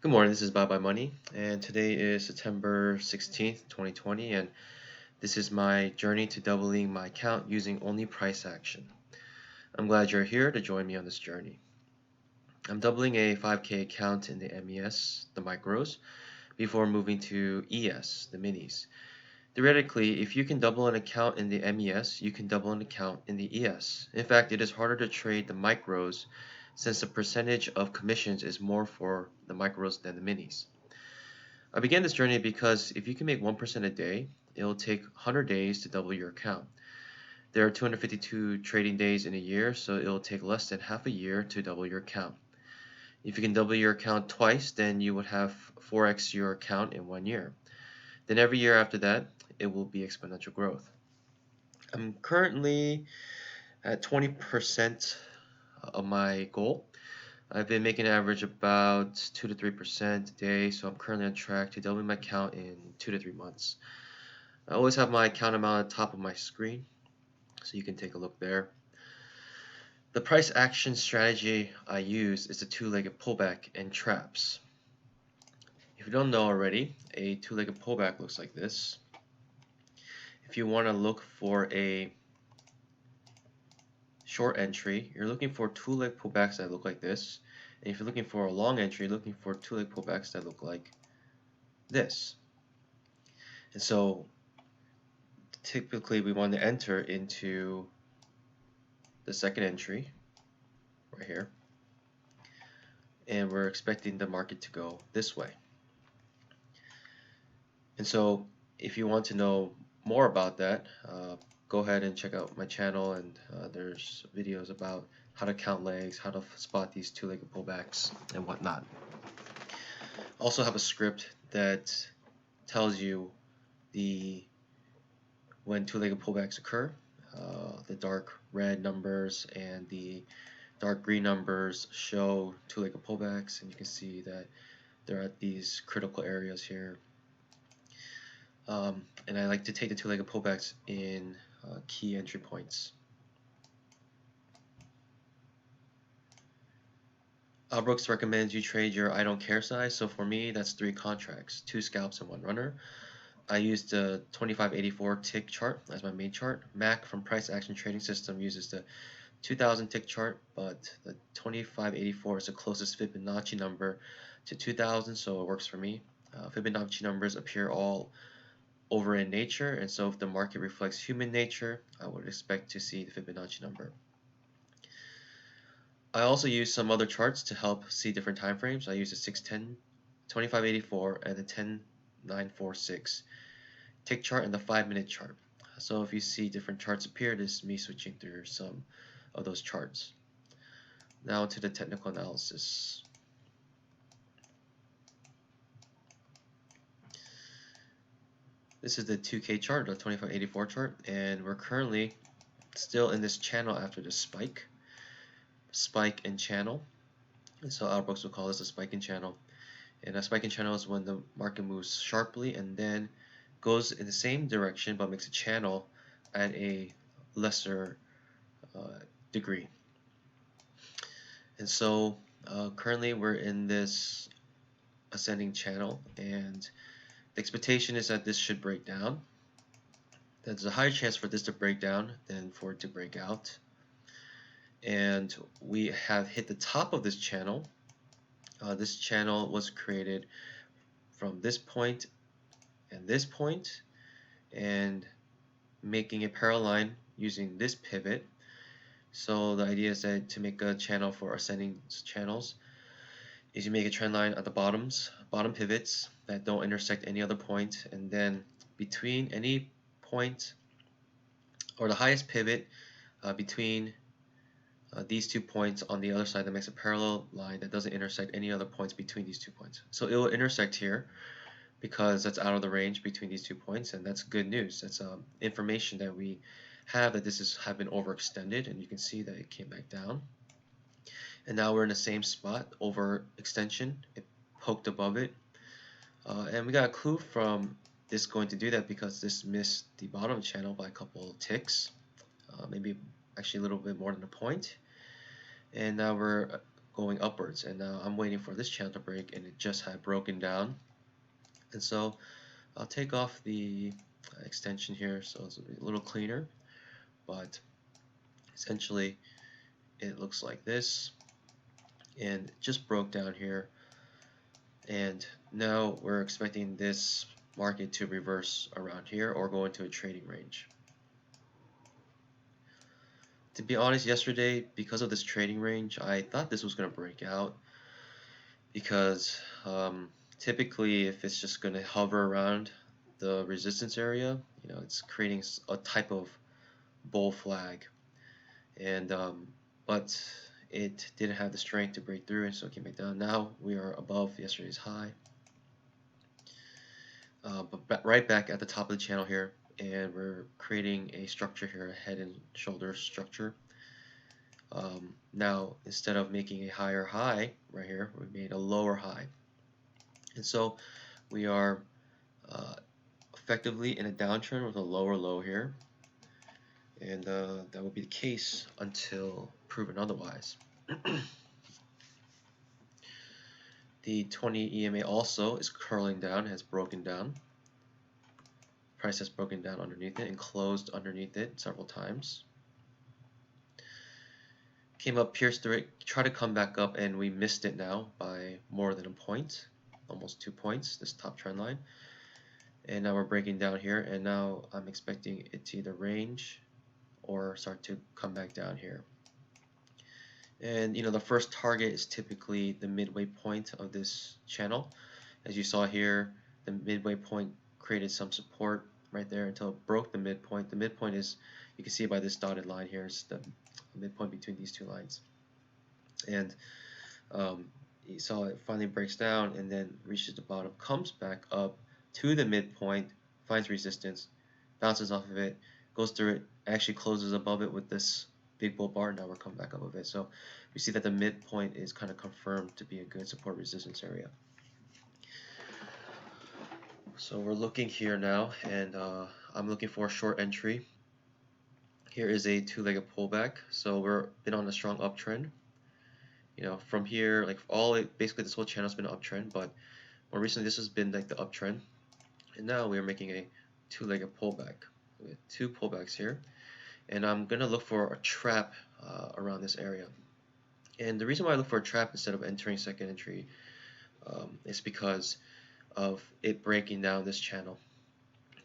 Good morning, this is Bye Bye Money, and today is September 16th, 2020, and this is my journey to doubling my account using only price action. I'm glad you're here to join me on this journey. I'm doubling a 5K account in the MES, the micros, before moving to ES, the minis. Theoretically, if you can double an account in the MES, you can double an account in the ES. In fact, it is harder to trade the micros since the percentage of commissions is more for the micros than the minis. I began this journey because if you can make 1% a day, it'll take 100 days to double your account. There are 252 trading days in a year, so it'll take less than half a year to double your account. If you can double your account twice, then you would have 4x your account in 1 year. Then every year after that, it will be exponential growth. I'm currently at 20% of my goal. I've been making an average about 2 to 3% a day, so I'm currently on track to doubling my account in 2 to 3 months. I always have my account amount at the top of my screen, so you can take a look there. The price action strategy I use is the two-legged pullback and traps. If you don't know already, a two-legged pullback looks like this. If you want to look for a short entry, you're looking for two-leg pullbacks that look like this. And if you're looking for a long entry, you're looking for two-leg pullbacks that look like this. And so typically we want to enter into the second entry right here, and we're expecting the market to go this way. And so if you want to know more about that, go ahead and check out my channel, and there's videos about how to count legs, how to spot these two-legged pullbacks and whatnot. Also have a script that tells you when two-legged pullbacks occur. The dark red numbers and the dark green numbers show two-legged pullbacks, and you can see that they're at these critical areas here. And I like to take the two-legged pullbacks in key entry points. Brooks recommends you trade your I don't care size, so for me that's 3 contracts, 2 scalps and 1 runner. I use the 2584 tick chart as my main chart. Mac from Price Action Trading System uses the 2000 tick chart, but the 2584 is the closest Fibonacci number to 2000, so it works for me. Fibonacci numbers appear all over in nature, and so if the market reflects human nature, I would expect to see the Fibonacci number. I also use some other charts to help see different time frames. I use the 610, 2584, and the 10946 tick chart and the 5-minute chart. So if you see different charts appear, this is me switching through some of those charts. Now to the technical analysis. This is the 2K chart, the 2584 chart, and we're currently still in this channel after the spike and channel. And so our books will call this a spike and channel. And a spike and channel is when the market moves sharply and then goes in the same direction but makes a channel at a lesser degree. And so currently we're in this ascending channel, and the expectation is that this should break down. There's a higher chance for this to break down than for it to break out. And we have hit the top of this channel. This channel was created from this point and making a parallel line using this pivot. So the idea is that to make a channel for ascending channels is you make a trend line at the bottom pivots that don't intersect any other point, and then between any point or the highest pivot between these 2 points on the other side that makes a parallel line that doesn't intersect any other points between these 2 points. So it will intersect here because that's out of the range between these 2 points, and that's good news. That's information that we have that this have been overextended, and you can see that it came back down. And now we're in the same spot, over extension. It poked above it. And we got a clue from this going to do that because this missed the bottom channel by a couple ticks, maybe actually a little bit more than a point. And now we're going upwards, and now I'm waiting for this channel to break, and it just had broken down. And so I'll take off the extension here so it's a little cleaner, but essentially it looks like this, and it just broke down here, and now we're expecting this market to reverse around here or go into a trading range. To be honest, yesterday, because of this trading range, I thought this was going to break out, because typically if it's just going to hover around the resistance area, it's creating a type of bull flag, and but it didn't have the strength to break through, and so it came back down. Now we are above yesterday's high, but right back at the top of the channel here, and we're creating a structure here, a head and shoulder structure. Now instead of making a higher high right here, we made a lower high, and so we are effectively in a downtrend with a lower low here, and that will be the case until proven otherwise. The 20 EMA also is curling down, has broken down. Price has broken down underneath it and closed underneath it several times. Came up, pierced through it, tried to come back up, and we missed it now by more than a point, almost 2 points, this top trend line. And now we're breaking down here, and now I'm expecting it to either range or start to come back down here. And the first target is typically the midway point of this channel. As you saw here, the midway point created some support right there until it broke the midpoint. The midpoint is, you can see by this dotted line here, is the midpoint between these two lines. And you saw it finally breaks down and then reaches the bottom, comes back up to the midpoint, finds resistance, bounces off of it, goes through it, actually closes above it with this big bull bar. Now we're coming back up of it. So we see that the midpoint is kind of confirmed to be a good support resistance area. So we're looking here now, and I'm looking for a short entry. Here is a two-legged pullback. So we're been on a strong uptrend. From here, basically this whole channel's been an uptrend, but more recently this has been like the uptrend, and now we are making a two-legged pullback. We have two pullbacks here, and I'm gonna look for a trap around this area. And the reason why I look for a trap instead of entering second entry is because of it breaking down this channel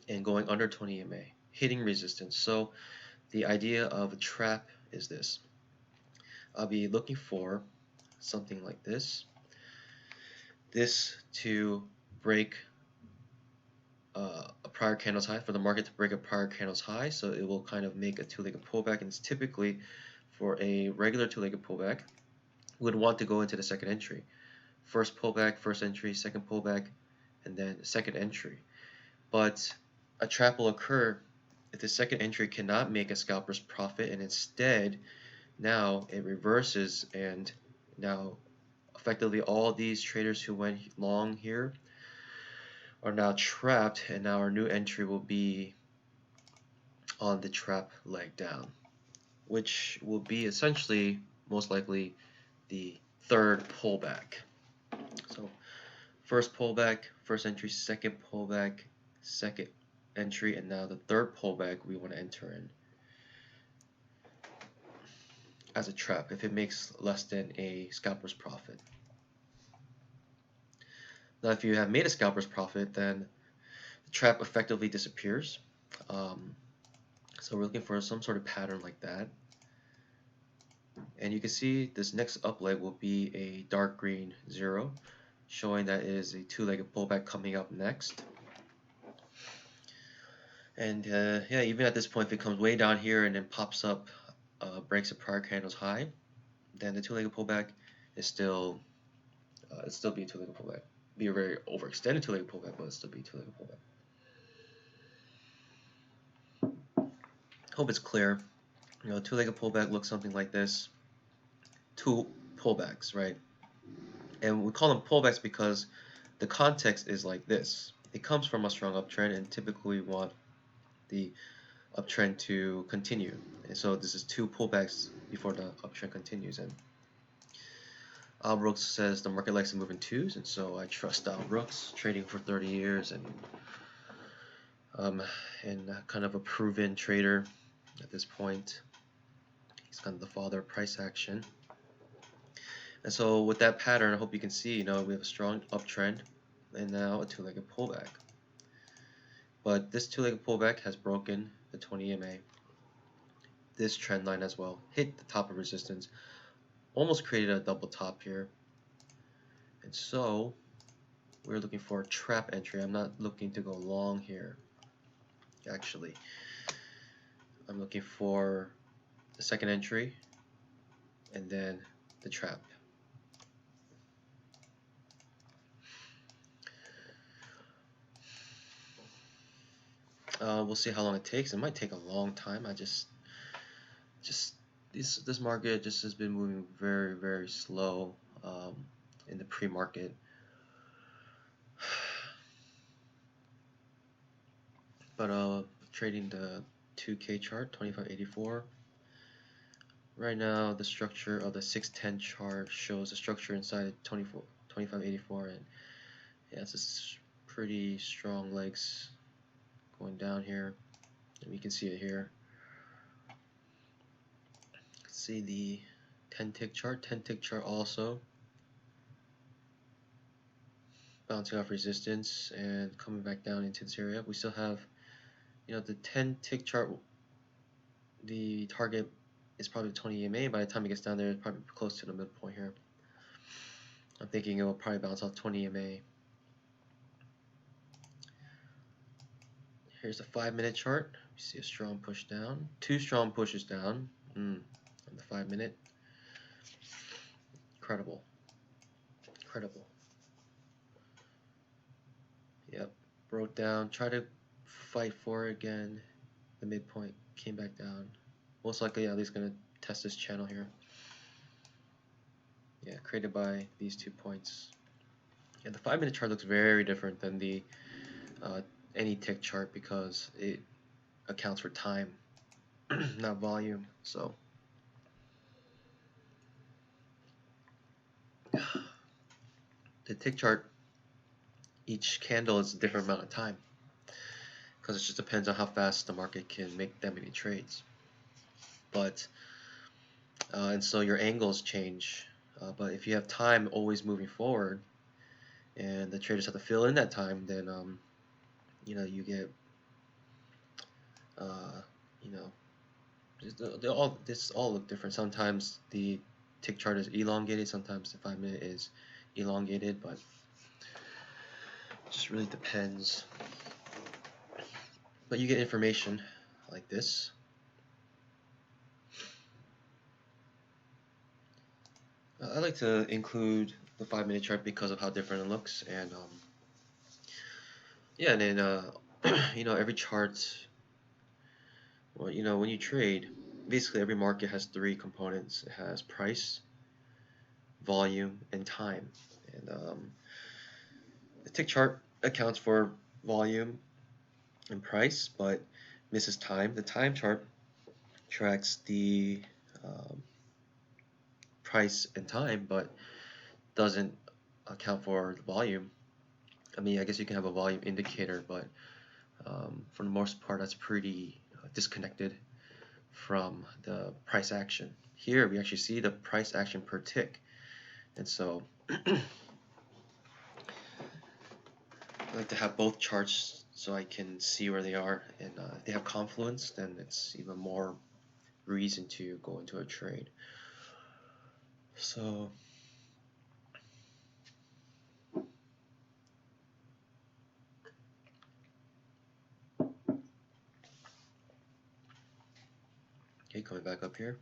and going under 20 EMA, hitting resistance. So the idea of a trap is this: I'll be looking for something like this to break a prior candle's high, for the market to break a prior candle's high, so it will kind of make a two-legged pullback. And it's typically, for a regular two-legged pullback, would want to go into the second entry. First pullback, first entry, second pullback, and then second entry. But a trap will occur if the second entry cannot make a scalper's profit, and instead now it reverses, and now effectively all these traders who went long here are now trapped, and now our new entry will be on the trap leg down, which will be essentially most likely the third pullback. So first pullback, first entry, second pullback, second entry, and now the third pullback we want to enter in as a trap if it makes less than a scalper's profit. Now if you have made a scalper's profit, then the trap effectively disappears. So we're looking for some sort of pattern like that. And you can see this next up leg will be a dark green 0, showing that it is a two-legged pullback coming up next. And yeah, even at this point, if it comes way down here and then pops up, breaks a prior candle's high, then the two-legged pullback is still be a two-legged pullback. Be a very overextended two-legged pullback, but it'll still be a two-legged pullback. Hope it's clear. Two-legged pullback looks something like this. Two pullbacks, right? And we call them pullbacks because the context is like this. It comes from a strong uptrend, and typically we want the uptrend to continue. And so this is two pullbacks before the uptrend continues. And Al Brooks says the market likes to move in twos, and so I trust Al Brooks, trading for 30 years and kind of a proven trader at this point. He's kind of the father of price action. And so with that pattern, I hope you can see, we have a strong uptrend and now a two-legged pullback. But this two-legged pullback has broken the 20 EMA. This trend line as well hit the top of resistance, almost created a double top here. And so we're looking for a trap entry. I'm not looking to go long here. Actually, I'm looking for the second entry and then the trap. We'll see how long it takes. It might take a long time. This market just has been moving very, very slow in the pre-market. But trading the 2K chart, 2584. Right now, the structure of the 610 chart shows the structure inside 2584, and yeah, it's pretty strong legs going down here, and you can see it here. See the 10-tick chart. 10-tick chart also bouncing off resistance and coming back down into this area. We still have, the 10-tick chart. The target is probably 20 EMA. By the time it gets down there, it's probably close to the midpoint here. I'm thinking it will probably bounce off 20 EMA. Here's a 5-minute chart. You see a strong push down. 2 strong pushes down on the 5-minute. Incredible. Incredible. Yep. Broke down. Try to fight for it again. The midpoint came back down. Most likely, at least going to test this channel here. Yeah, created by these 2 points. And the 5-minute chart looks very different than the any tick chart because it accounts for time, not volume. So the tick chart, each candle is a different amount of time because it just depends on how fast the market can make that many trades. But and so your angles change. But if you have time always moving forward, and the traders have to fill in that time, then you get this all look different. Sometimes the tick chart is elongated, sometimes the 5-minute is elongated, but it just really depends. But you get information like this. I like to include the 5-minute chart because of how different it looks, and yeah, and then every chart. Well, when you trade, basically every market has 3 components. It has price, volume, and time. And the tick chart accounts for volume and price, but misses time. The time chart tracks the price and time, but doesn't account for the volume. I mean, I guess you can have a volume indicator, but for the most part, that's pretty disconnected from the price action. Here, we actually see the price action per tick, and so I like to have both charts so I can see where they are, and if they have confluence, then it's even more reason to go into a trade. So okay, coming back up here.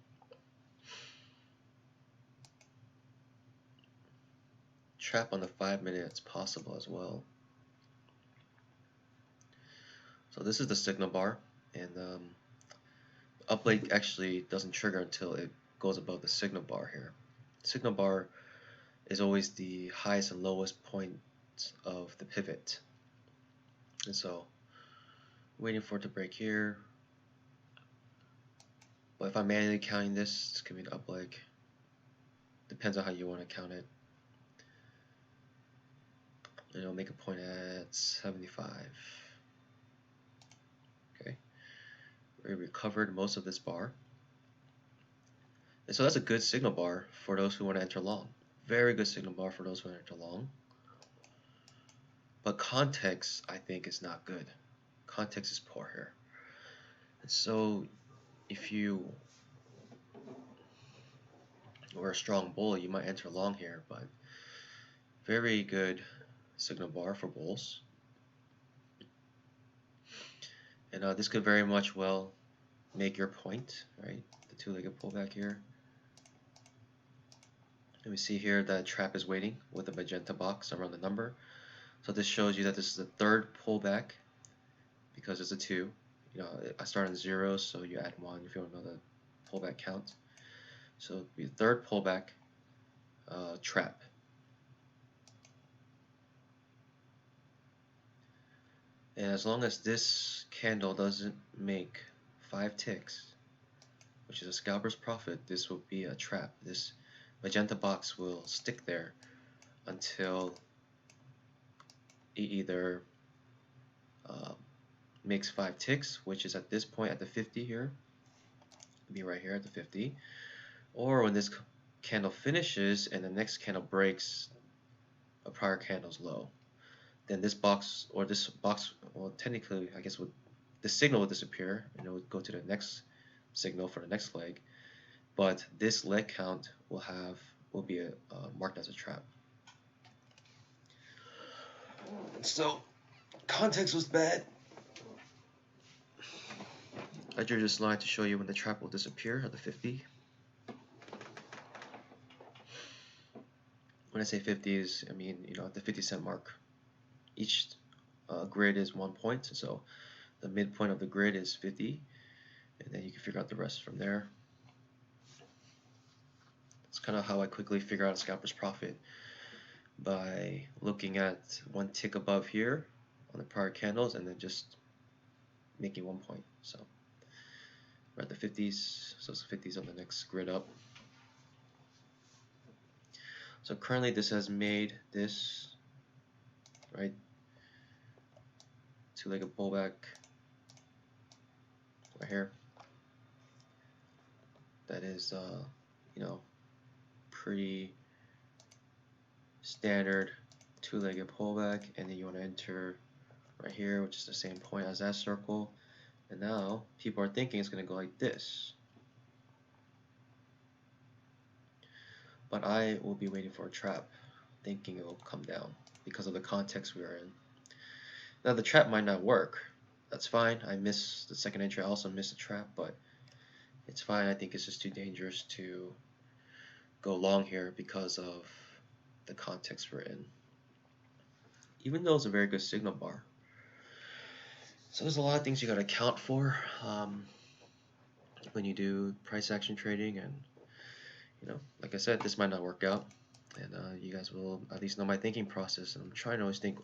Trap on the 5-minute, it's possible as well. So this is the signal bar, and up leg actually doesn't trigger until it goes above the signal bar here. Signal bar is always the highest and lowest point of the pivot, and so waiting for it to break here. But if I'm manually counting this, it's gonna be an up leg. Depends on how you want to count it. And I'll make a point at 75. Okay, we recovered most of this bar. And so that's a good signal bar for those who want to enter long. Very good signal bar for those who want to enter long. But context, I think, is not good. Context is poor here. And so if you were a strong bull, you might enter long here, but very good signal bar for bulls. And this could very much well make your point, right? The two-legged pullback here. And we see here that trap is waiting with a magenta box around the number. So this shows you that this is the third pullback because it's a 2. You know, I start on 0, so you add 1 if you want to know the pullback count. So it'll be the third pullback trap. And as long as this candle doesn't make 5 ticks, which is a scalper's profit, this will be a trap. This magenta box will stick there until it either makes 5 ticks, which is at this point at the 50 here, it'll be right here at the 50, or when this candle finishes and the next candle breaks a prior candle's low, then this box, or this box, well, technically, I guess the signal will disappear and it will go to the next signal for the next leg, but this leg count will be marked as a trap. So context was bad. I drew this line to show you when the trap will disappear at the 50. When I say 50s, I mean, you know, at the 50-cent mark. Each grid is 1 point, so the midpoint of the grid is 50, and then you can figure out the rest from there. That's kind of how I quickly figure out a scalper's profit, by looking at 1 tick above here on the prior candles and then just making 1 point. So we're at the 50s, so it's 50s on the next grid up. So currently this has made this, right, two-legged pullback right here. That is, you know, pretty standard two-legged pullback, and then you want to enter right here, which is the same point as that circle. And now people are thinking it's going to go like this, but I will be waiting for a trap, thinking it will come down because of the context we are in. Now the trap might not work. That's fine. I missed the second entry. I also missed the trap, but it's fine. I think it's just too dangerous to go long here because of the context we're in, even though it's a very good signal bar. So there's a lot of things you got to account for when you do price action trading, and you know, like I said, this might not work out, and you guys will at least know my thinking process. And I'm trying to always think,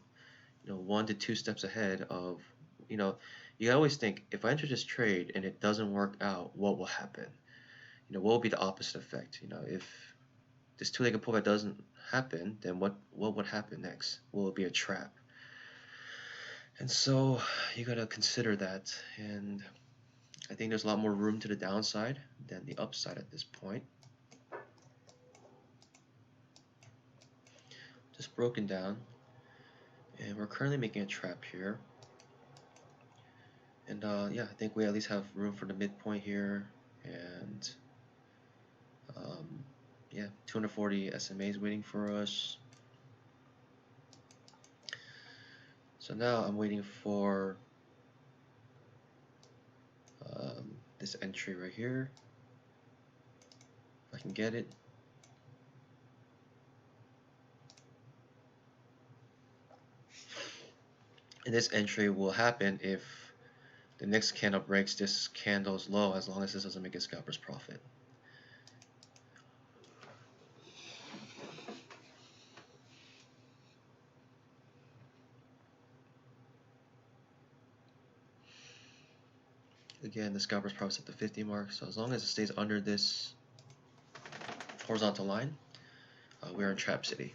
you know, 1 to 2 steps ahead of, you know, you always think, if I enter this trade and it doesn't work out, what will happen? You know, what will be the opposite effect? You know, if this two-legged pullback doesn't happen, then what would happen next? Will it be a trap? And so you got to consider that, and I think there's a lot more room to the downside than the upside at this point. Just broken down, and we're currently making a trap here. And yeah, I think we at least have room for the midpoint here, and yeah, 240 SMAs waiting for us. So now I'm waiting for this entry right here, if I can get it. And this entry will happen if the next candle breaks this candle's low, as long as this doesn't make a scalper's profit. Again, the scalper's profit's at the 50 mark, so as long as it stays under this horizontal line, we're in Trap City.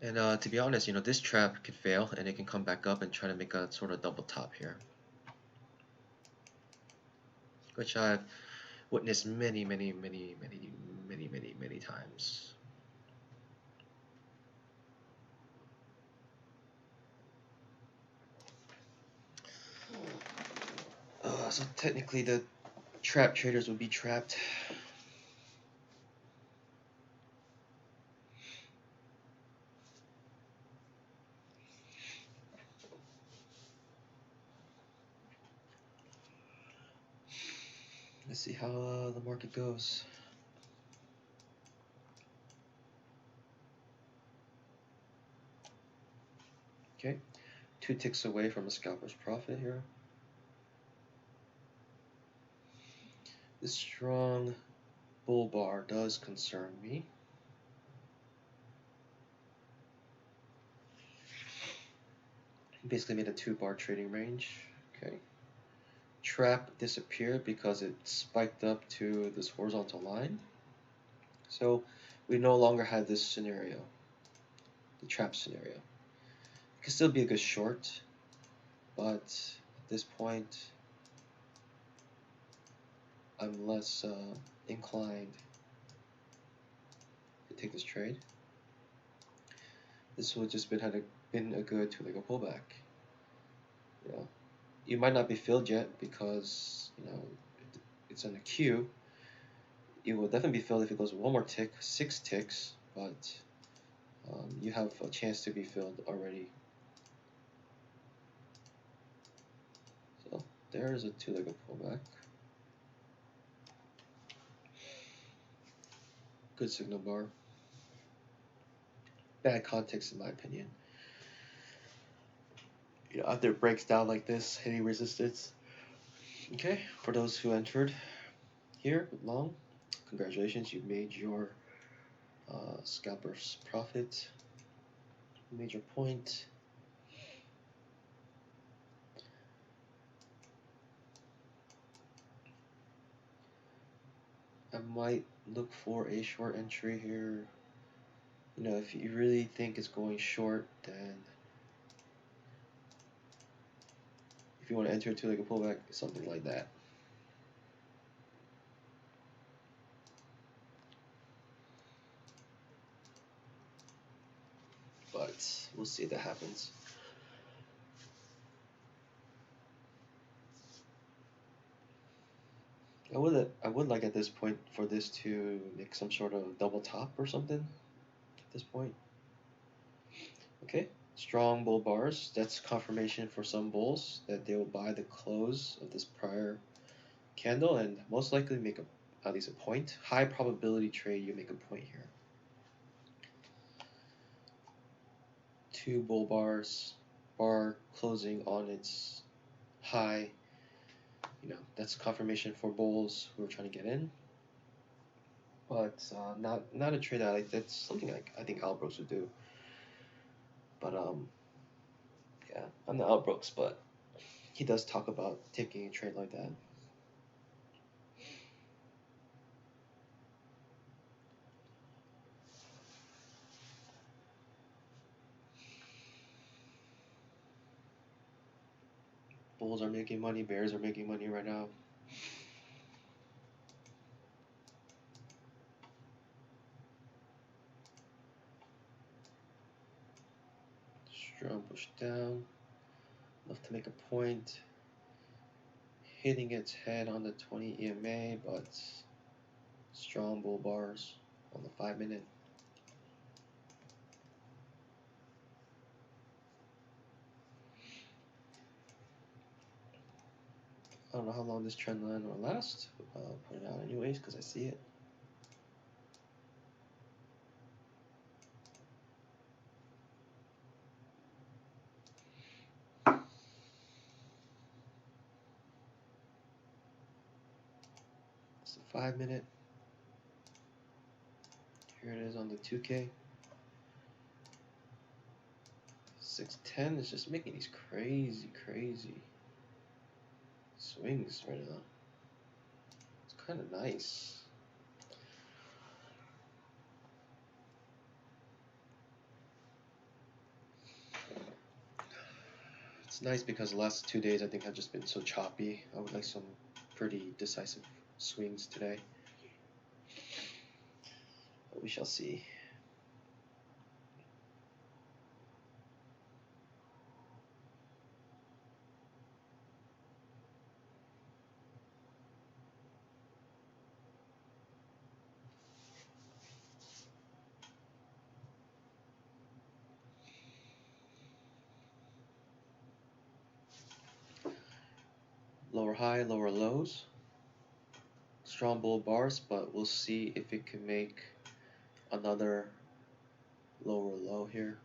And to be honest, this trap could fail and it can come back up and try to make a sort of double top here, which I've witnessed many times. So technically the trap traders would be trapped. Let's see how the market goes. Okay, 2 ticks away from a scalper's profit here. This strong bull bar does concern me. Basically made a 2-bar trading range. Okay. Trap disappeared because it spiked up to this horizontal line. So we no longer have this scenario, the trap scenario. It could still be a good short, but at this point I'm less inclined to take this trade. This would just been a good 2-legged pullback. You might not be filled yet because it's on a queue. It will definitely be filled if it goes one more tick, 6 ticks, but you have a chance to be filled already. So there's a 2-legged pullback. Good signal bar. Bad context in my opinion. After it breaks down like this, hitting resistance. Okay, for those who entered here with long, congratulations, you made your scalper's profit. You made your point. I might look for a short entry here. If you really think it's going short, then if you want to enter a 2-legged pullback, something like that. But we'll see if that happens. I would like at this point for this to make some sort of double top or something at this point. Okay, strong bull bars. That's confirmation for some bulls that they will buy the close of this prior candle and most likely make at least a point. High probability trade, you make a point here. 2 bull bars, bar closing on its high. That's confirmation for bulls who are trying to get in. But not a trade I like. That's something I think Al Brooks would do. But yeah, I'm not Al Brooks, but he does talk about taking a trade like that. Bulls are making money, bears are making money right now. Strong push down, enough to make a point. Hitting its head on the 20 EMA, but strong bull bars on the 5-minute. I don't know how long this trend line will last. I'll put it out anyways because I see it. It's the 5-minute. Here it is on the 2K. 610 is just making these crazy. swings right now. It's kind of nice. It's nice because the last 2 days I think have just been so choppy. I would like some pretty decisive swings today. But we shall see. Lower high, lower lows. Strong bull bars, but we'll see if it can make another lower low here.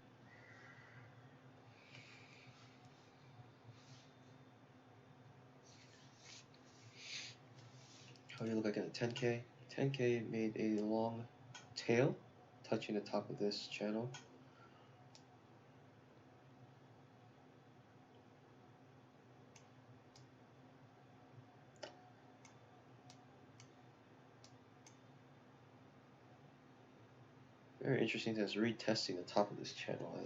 How do you look like in a 10K? 10K made a long tail touching the top of this channel. Very interesting that it's retesting the top of this channel.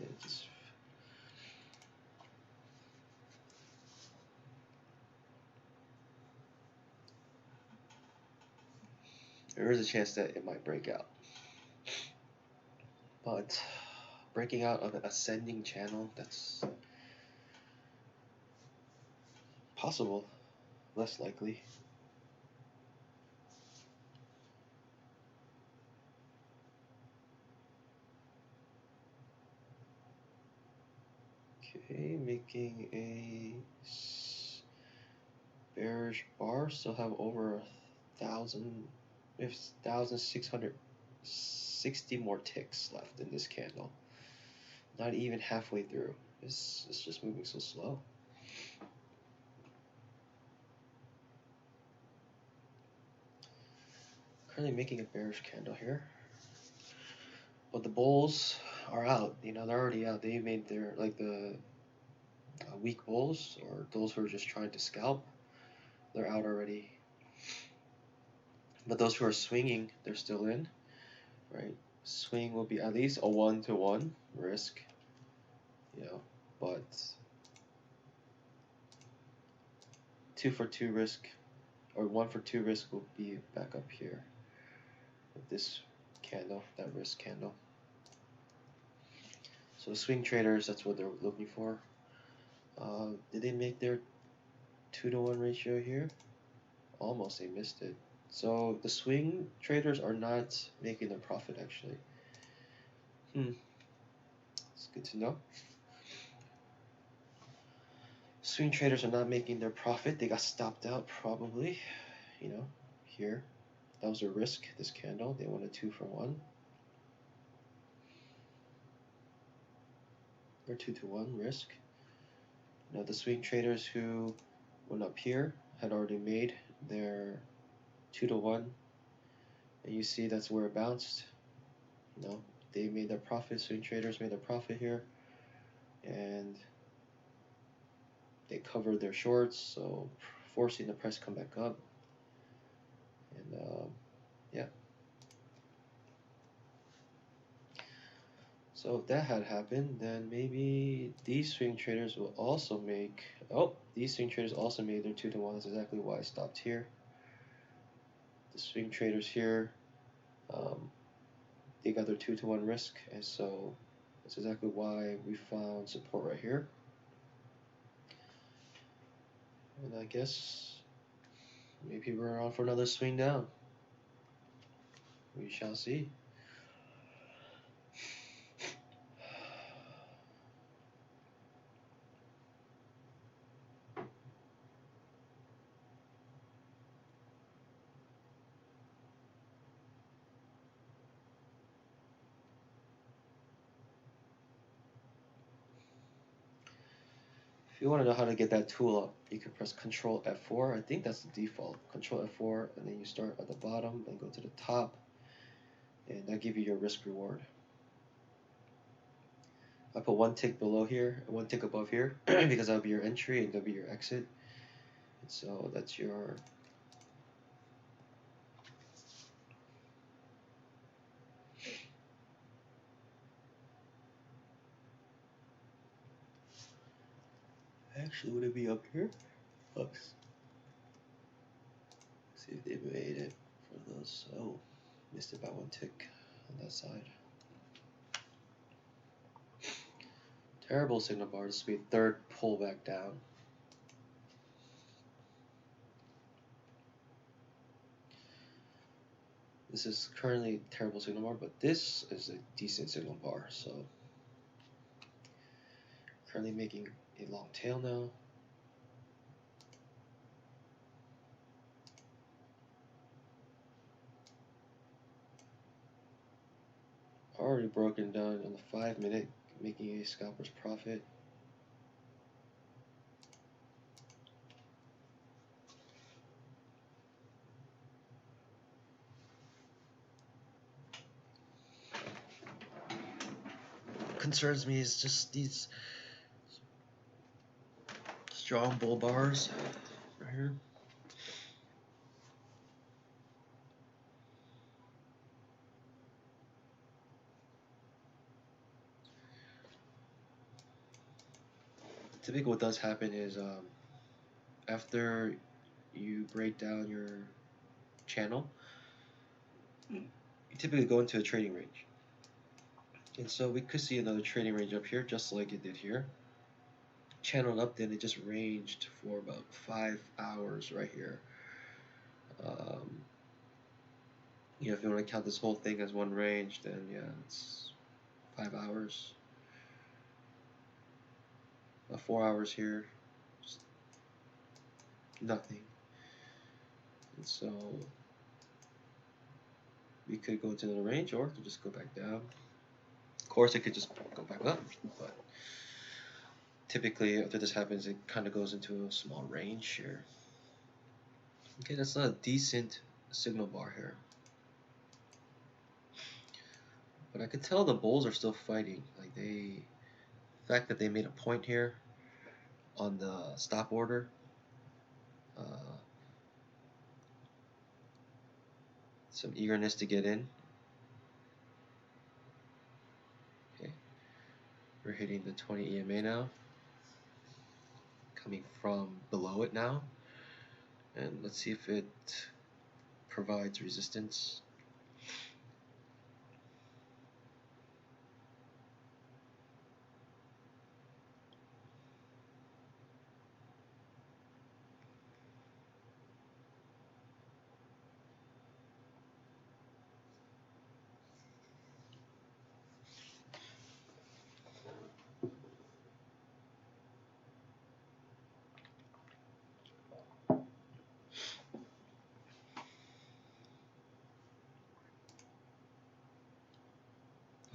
There is a chance that it might break out. But breaking out of an ascending channel, that's possible, less likely. Okay, making a bearish bar, still have over 1,660 more ticks left in this candle. Not even halfway through. It's just moving so slow. Currently making a bearish candle here. But the bulls are out. You know, they're already out. They made their, like the weak bulls, or those who are just trying to scalp, they're out already. But those who are swinging, they're still in, right? Swing will be at least a 1-to-1 risk, you know, but 2-for-2 risk, or 1-for-2 risk will be back up here with this candle, that risk candle. So swing traders, that's what they're looking for. Did they make their 2-to-1 ratio here? Almost, they missed it. So the swing traders are not making their profit actually. It's good to know. Swing traders are not making their profit. They got stopped out probably, you know, here. That was a risk, this candle. They wanted 2-for-1. Or 2-to-1 risk. Now the swing traders who went up here had already made their 2-to-1. And you see that's where it bounced. You know, they made their profit. Swing traders made their profit here. And they covered their shorts, so forcing the price to come back up. And yeah. So if that had happened, then maybe these swing traders will also make, these swing traders also made their 2-to-1. That's exactly why I stopped here. The swing traders here, they got their 2-to-1 risk, and so that's exactly why we found support right here. And I guess maybe we're on for another swing down. We shall see. If you want to know how to get that tool up, you can press Control F4. I think that's the default. Control F4, and then you start at the bottom and go to the top, and that gives you your risk reward. I put one tick below here, and one tick above here, because that'll be your entry and that'll be your exit. So that's your actually would it be up here? Oops. See if they made it for those. Oh, missed it by one tick on that side. Terrible signal bar. This will be third pullback down. This is currently a terrible signal bar, but this is a decent signal bar. So currently making a long tail now. Already broken down on the 5-minute, making a scalper's profit. Concerns me is just these strong bull bars right here. Typically what does happen is after you break down your channel, you typically go into a trading range. And so we could see another trading range up here, just like it did here. Channeled up, then it just ranged for about 5 hours right here. You know, if you want to count this whole thing as one range, then yeah, it's 5 hours. 4 hours here, just nothing. And so we could go into another range, or it could just go back down. Of course, it could just go back up, but typically after this happens, it kind of goes into a small range here. Okay, that's not a decent signal bar here. But I could tell the bulls are still fighting. Like the fact that they made a point here on the stop order. Some eagerness to get in. Okay, we're hitting the 20 EMA now. Coming from below it now. And let's see if it provides resistance.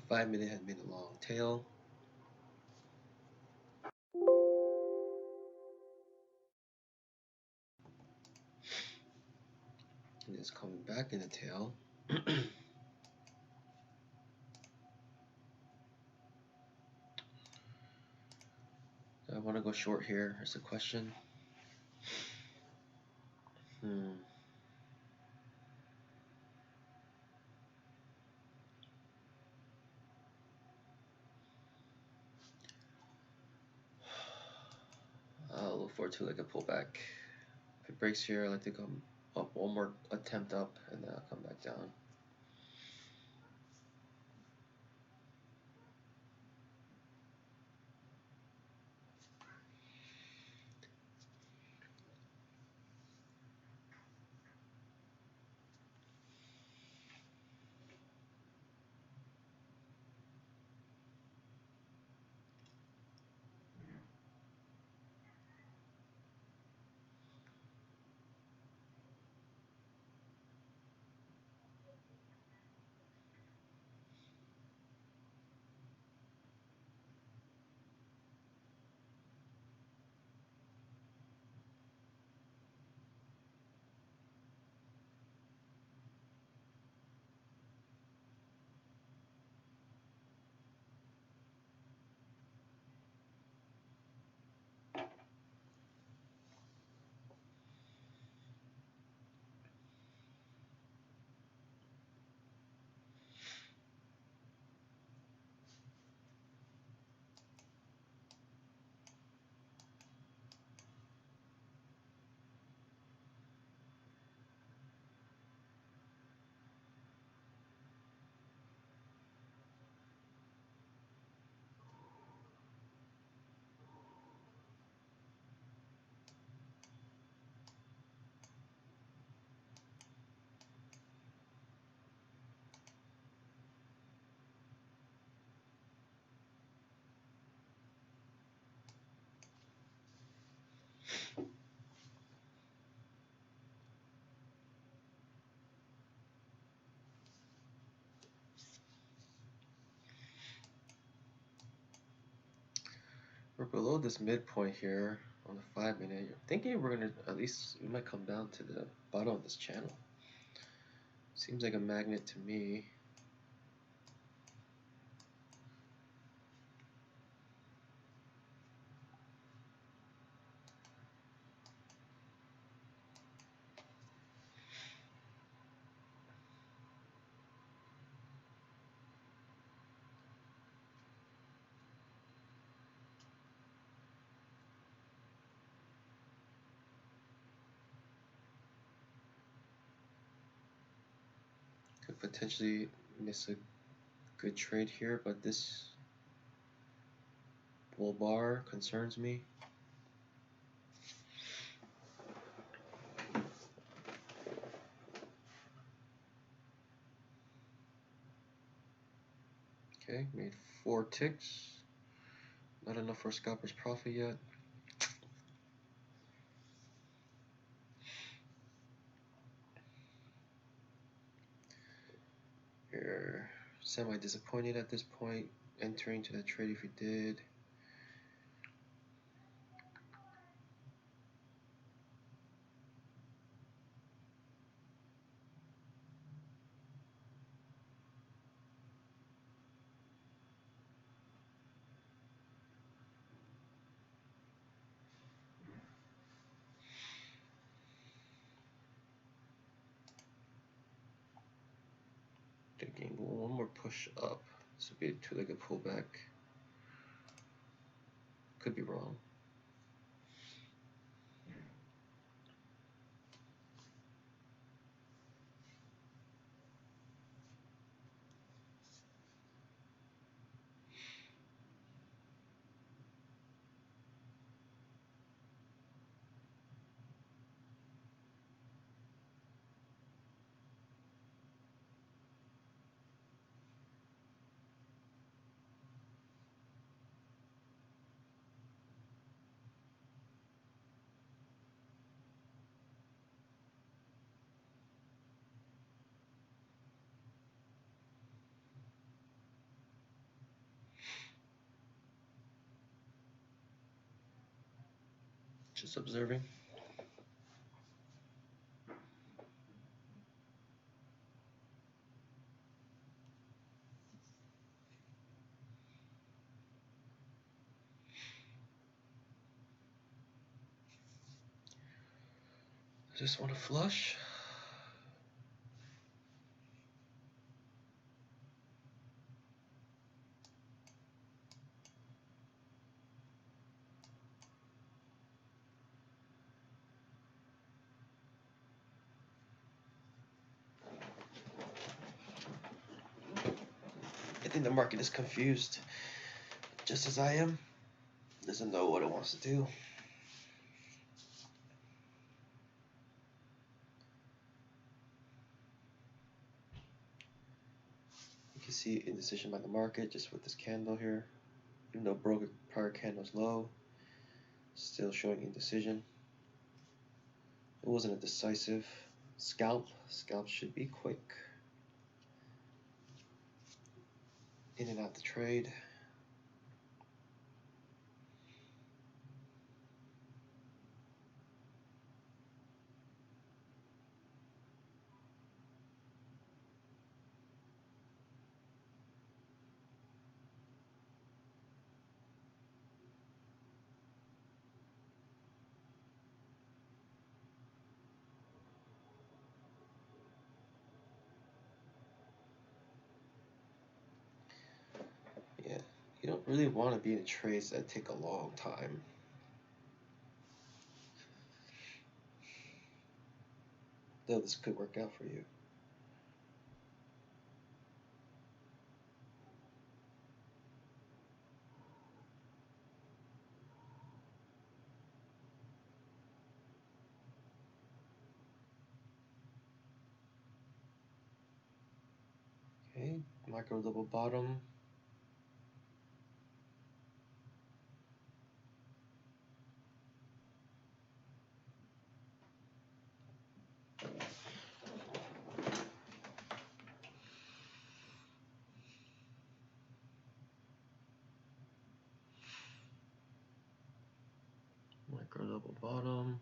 The 5-minute had made a long tail. And it's coming back in the tail. I want to go short here. Here's the question. I'll look for a two-legged pullback. If it breaks here, I like to come up one more attempt up, and then I'll come back down. We're below this midpoint here on the 5-minute. You're thinking we're gonna we might come down to the bottom of this channel. Seems like a magnet to me. Could potentially miss a good trade here, but this bull bar concerns me. Okay, made 4 ticks. Not enough for a scalper's profit yet. You're semi-disappointed at this point, entering to that trade if you did. Thinking one more push up. This would be a two-legged pullback. Could be wrong. Just observing. I just want to flush. I think the market is confused, just as I am. Doesn't know what it wants to do. You can see indecision by the market just with this candle here. Even though broke prior candle's low, still showing indecision. It wasn't a decisive scalp. Scalp should be quick. In and out the trade. Yeah, you don't really want to be in trades that take a long time. Though this could work out for you. Okay, micro double bottom. Upper level bottom.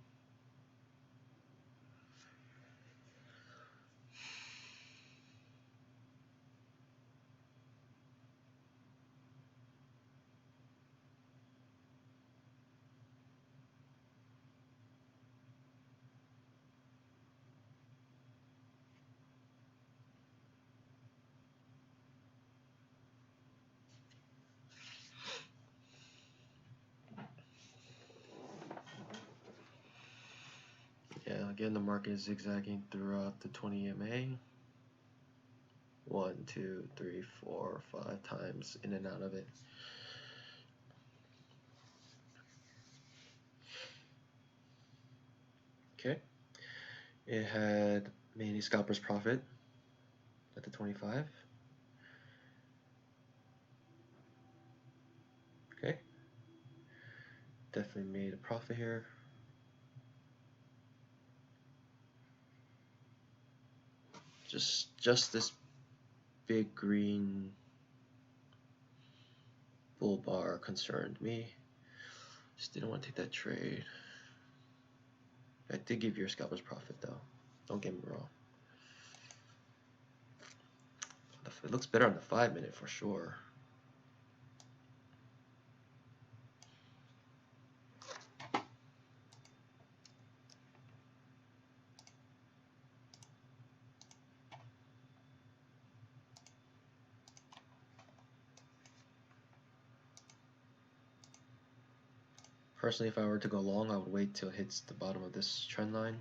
Yeah, again, the market is zigzagging throughout the 20 EMA. 1, 2, 3, 4, 5 times in and out of it. Okay. It had made a scalper's profit at the 25. Okay. Definitely made a profit here. Just this big green bull bar concerned me. Just didn't want to take that trade. I did give your scalper's profit though. Don't get me wrong. It looks better on the 5 minute for sure. Personally, if I were to go long, I would wait till it hits the bottom of this trend line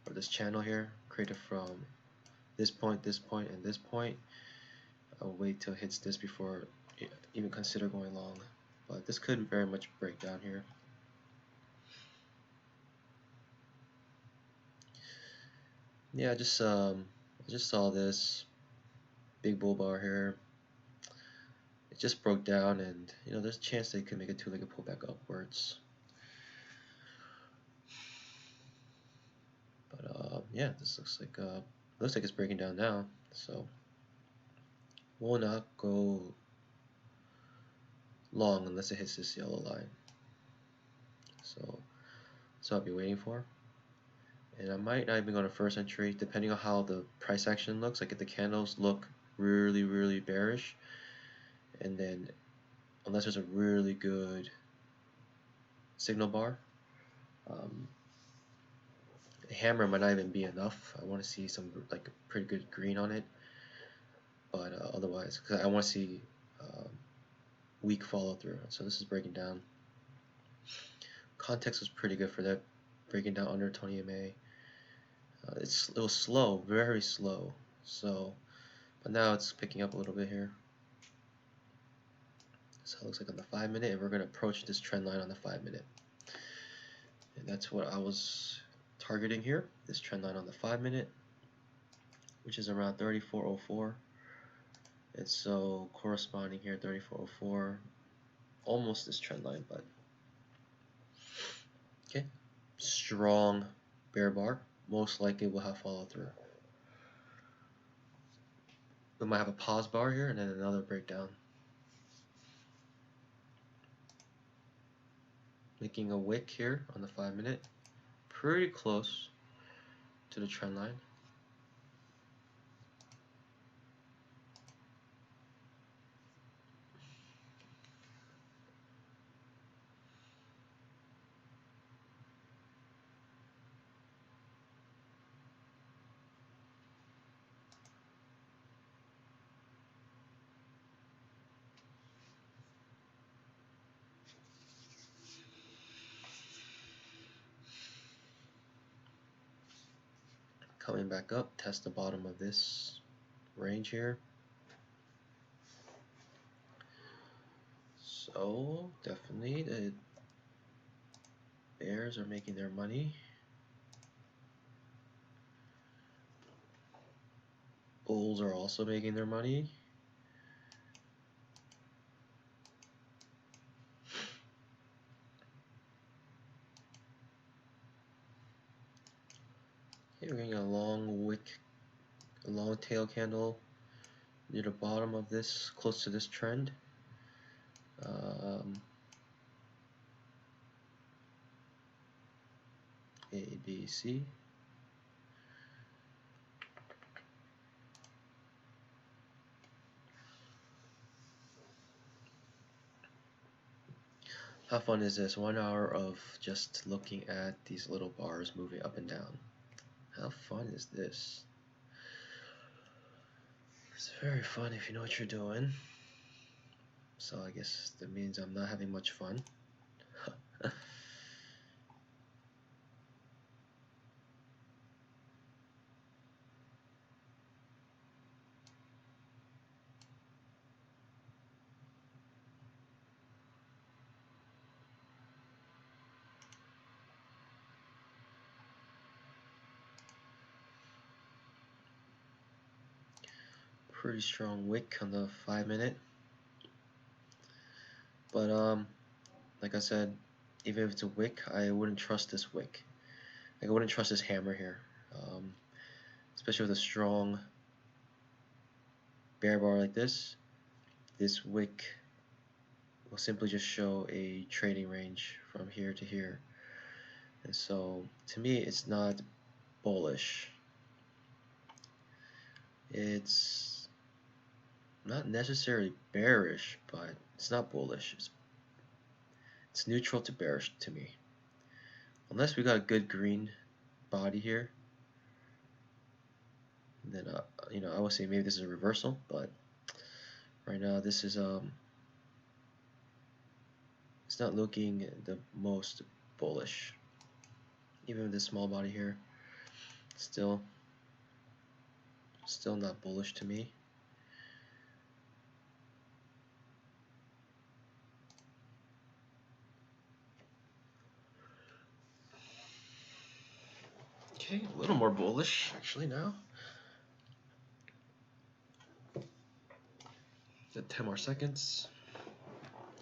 or this channel here, created from this point, and this point. I would wait till it hits this before even consider going long. But this could very much break down here. Yeah, I just saw this big bull bar here. It just broke down, and there's a chance they could make a two-legged pullback upwards. But yeah, this looks like it's breaking down now. So will not go long unless it hits this yellow line. So I'll be waiting for. And I might not even go to first entry, depending on how the price action looks. Like if the candles look really, really bearish, and then unless there's a really good signal bar, a hammer might not even be enough. I want to see some like pretty good green on it, but otherwise, because I want to see weak follow through. So this is breaking down. Context was pretty good for that, breaking down under 20 MA. It was slow, very slow. So, but now it's picking up a little bit here. So it looks like on the 5 minute, and we're going to approach this trend line on the 5 minute. And that's what I was targeting here, this trend line on the 5 minute, which is around 3404. And so corresponding here, 3404, almost this trend line, but okay, strong bear bar. Most likely we'll have follow through. We might have a pause bar here and then another breakdown. Making a wick here on the 5 minute, pretty close to the trend line. Coming back up, test the bottom of this range here. So definitely the bears are making their money. Bulls are also making their money. Okay, we're getting a long wick, a long tail candle near the bottom of this, close to this trend. A, B, C. How fun is this? 1 hour of just looking at these little bars moving up and down. How fun is this? It's very fun if you know what you're doing. So I guess that means I'm not having much fun. Pretty strong wick on the 5-minute. But like I said, even if it's a wick, I wouldn't trust this wick. Like I wouldn't trust this hammer here, especially with a strong bear bar like this. This wick will simply just show a trading range from here to here, and so to me, it's not bullish. It's not necessarily bearish, but it's not bullish. It's neutral to bearish to me. Unless we got a good green body here, then I would say maybe this is a reversal, but right now this is it's not looking the most bullish. Even with this small body here, still not bullish to me. Okay, a little more bullish actually now. Got 10 more seconds.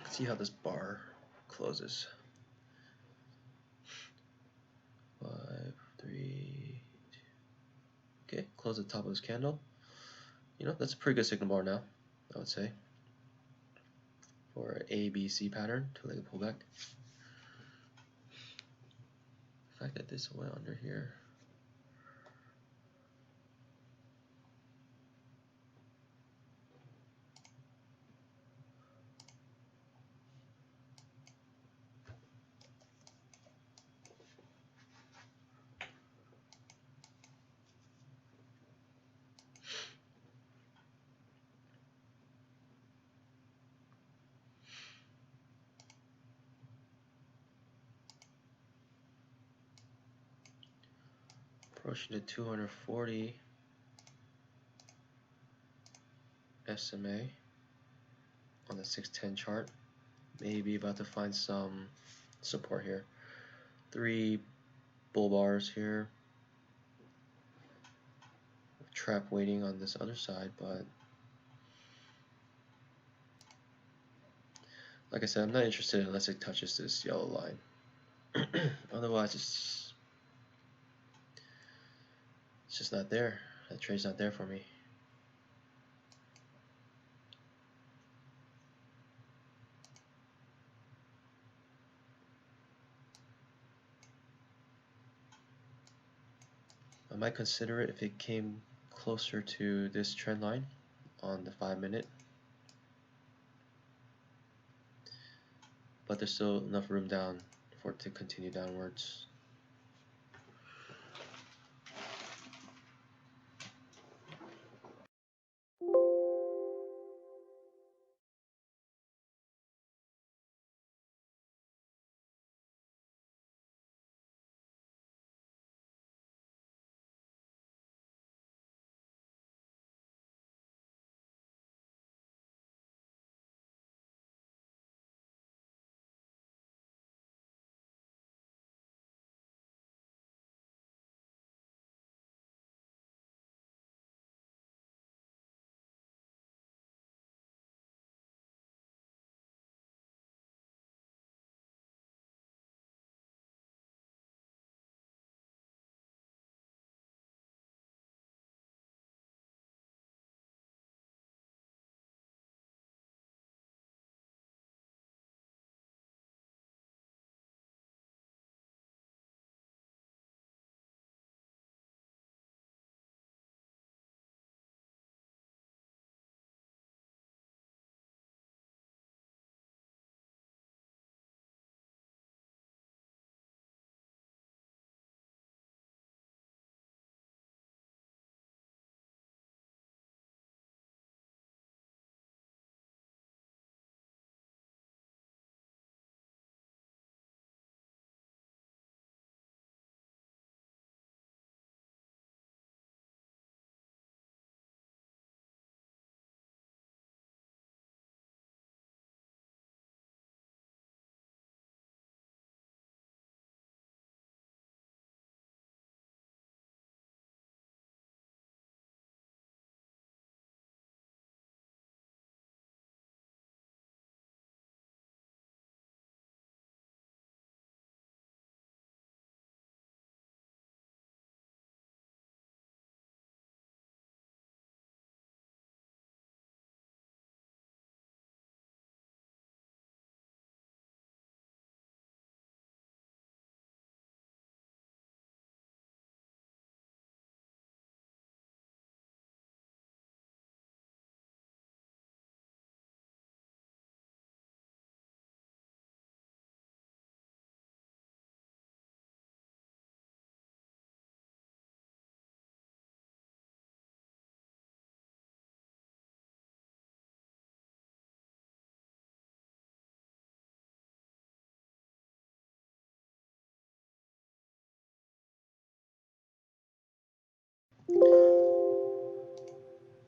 Let's see how this bar closes. 5, 3, 2. Okay, close the top of this candle. That's a pretty good signal bar now, I would say, for A, B, C pattern, two-legged pullback. The fact that this went under here. Approaching the 240 SMA on the 610 chart. Maybe about to find some support here. 3 bull bars here. Trap waiting on this other side, but like I said, I'm not interested unless it touches this yellow line. Otherwise, it's just not there. That trade's not there for me. I might consider it if it came closer to this trend line on the 5-minute, but there's still enough room down for it to continue downwards.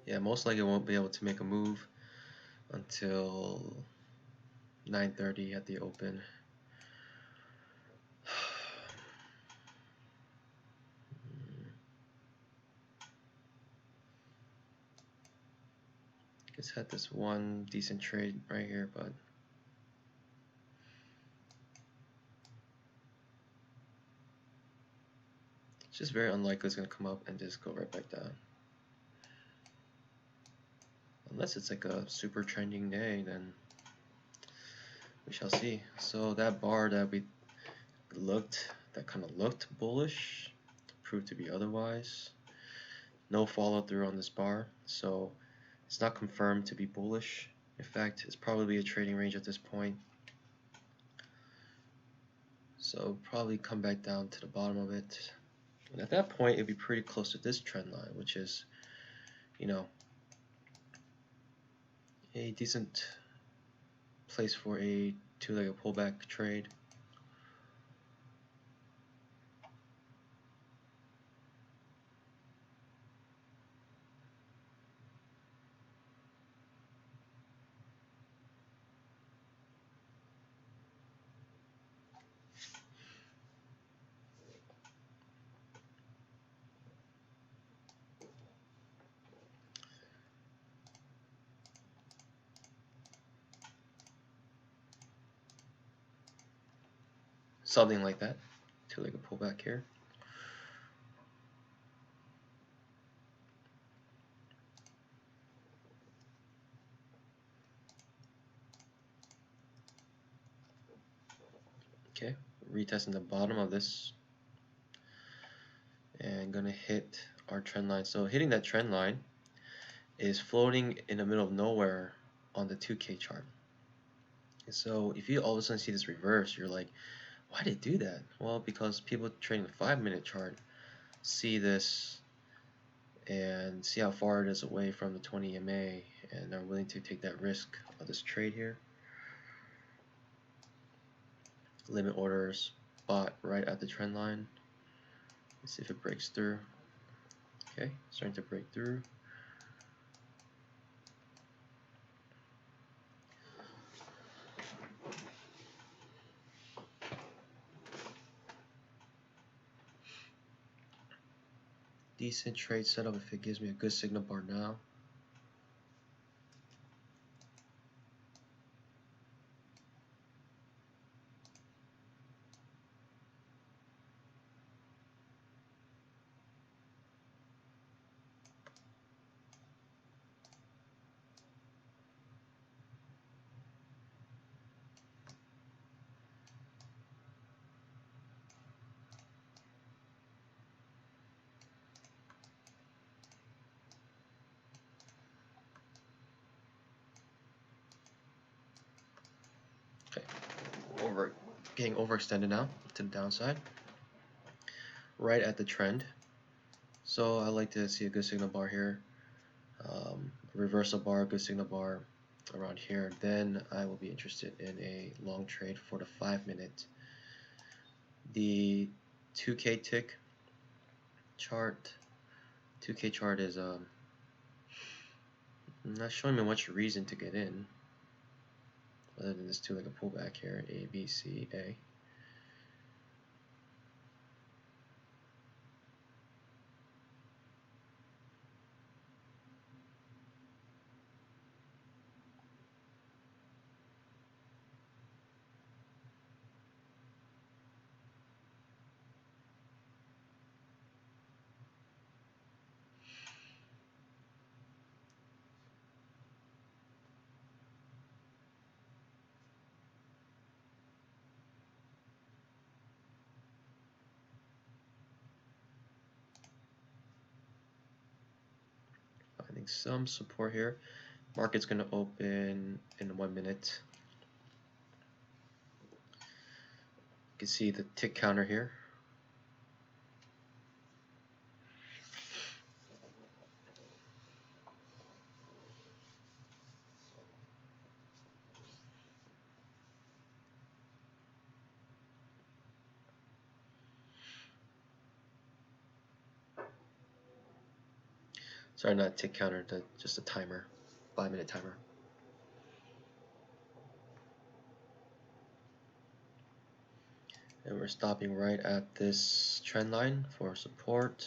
Yeah, most likely won't be able to make a move until 9:30 at the open. Just had this one decent trade right here, but it's just very unlikely it's going to come up and just go right back down. Unless it's like a super trending day, then we shall see. So that bar that we that kind of looked bullish proved to be otherwise. No follow through on this bar, so it's not confirmed to be bullish. In fact, it's probably a trading range at this point. So probably come back down to the bottom of it. And at that point, it'd be pretty close to this trend line, which is, you know, a decent place for a two-legged pullback trade. Something like that. Two-legged pullback here. Okay, retesting the bottom of this and gonna hit our trend line. So hitting that trend line is floating in the middle of nowhere on the 2K chart. And so if you all of a sudden see this reverse, you're like, why did it do that? Well, because people trading the 5-minute chart see this and see how far it is away from the 20 EMA and are willing to take that risk of this trade here. Limit orders bought right at the trend line. Let's see if it breaks through. Okay, starting to break through. Decent trade setup if it gives me a good signal bar now. Okay, getting overextended now to the downside, right at the trend. So I like to see a good signal bar here, reversal bar, good signal bar around here. Then I will be interested in a long trade for the 5-minute. The 2K tick chart, 2K chart is not showing me much reason to get in, other than this two-legged pullback here, A, B, C, A. Finding some support here. Market's going to open in 1 minute. You can see the tick counter here. Sorry, not tick counter, just a timer, 5-minute timer. And we're stopping right at this trend line for support.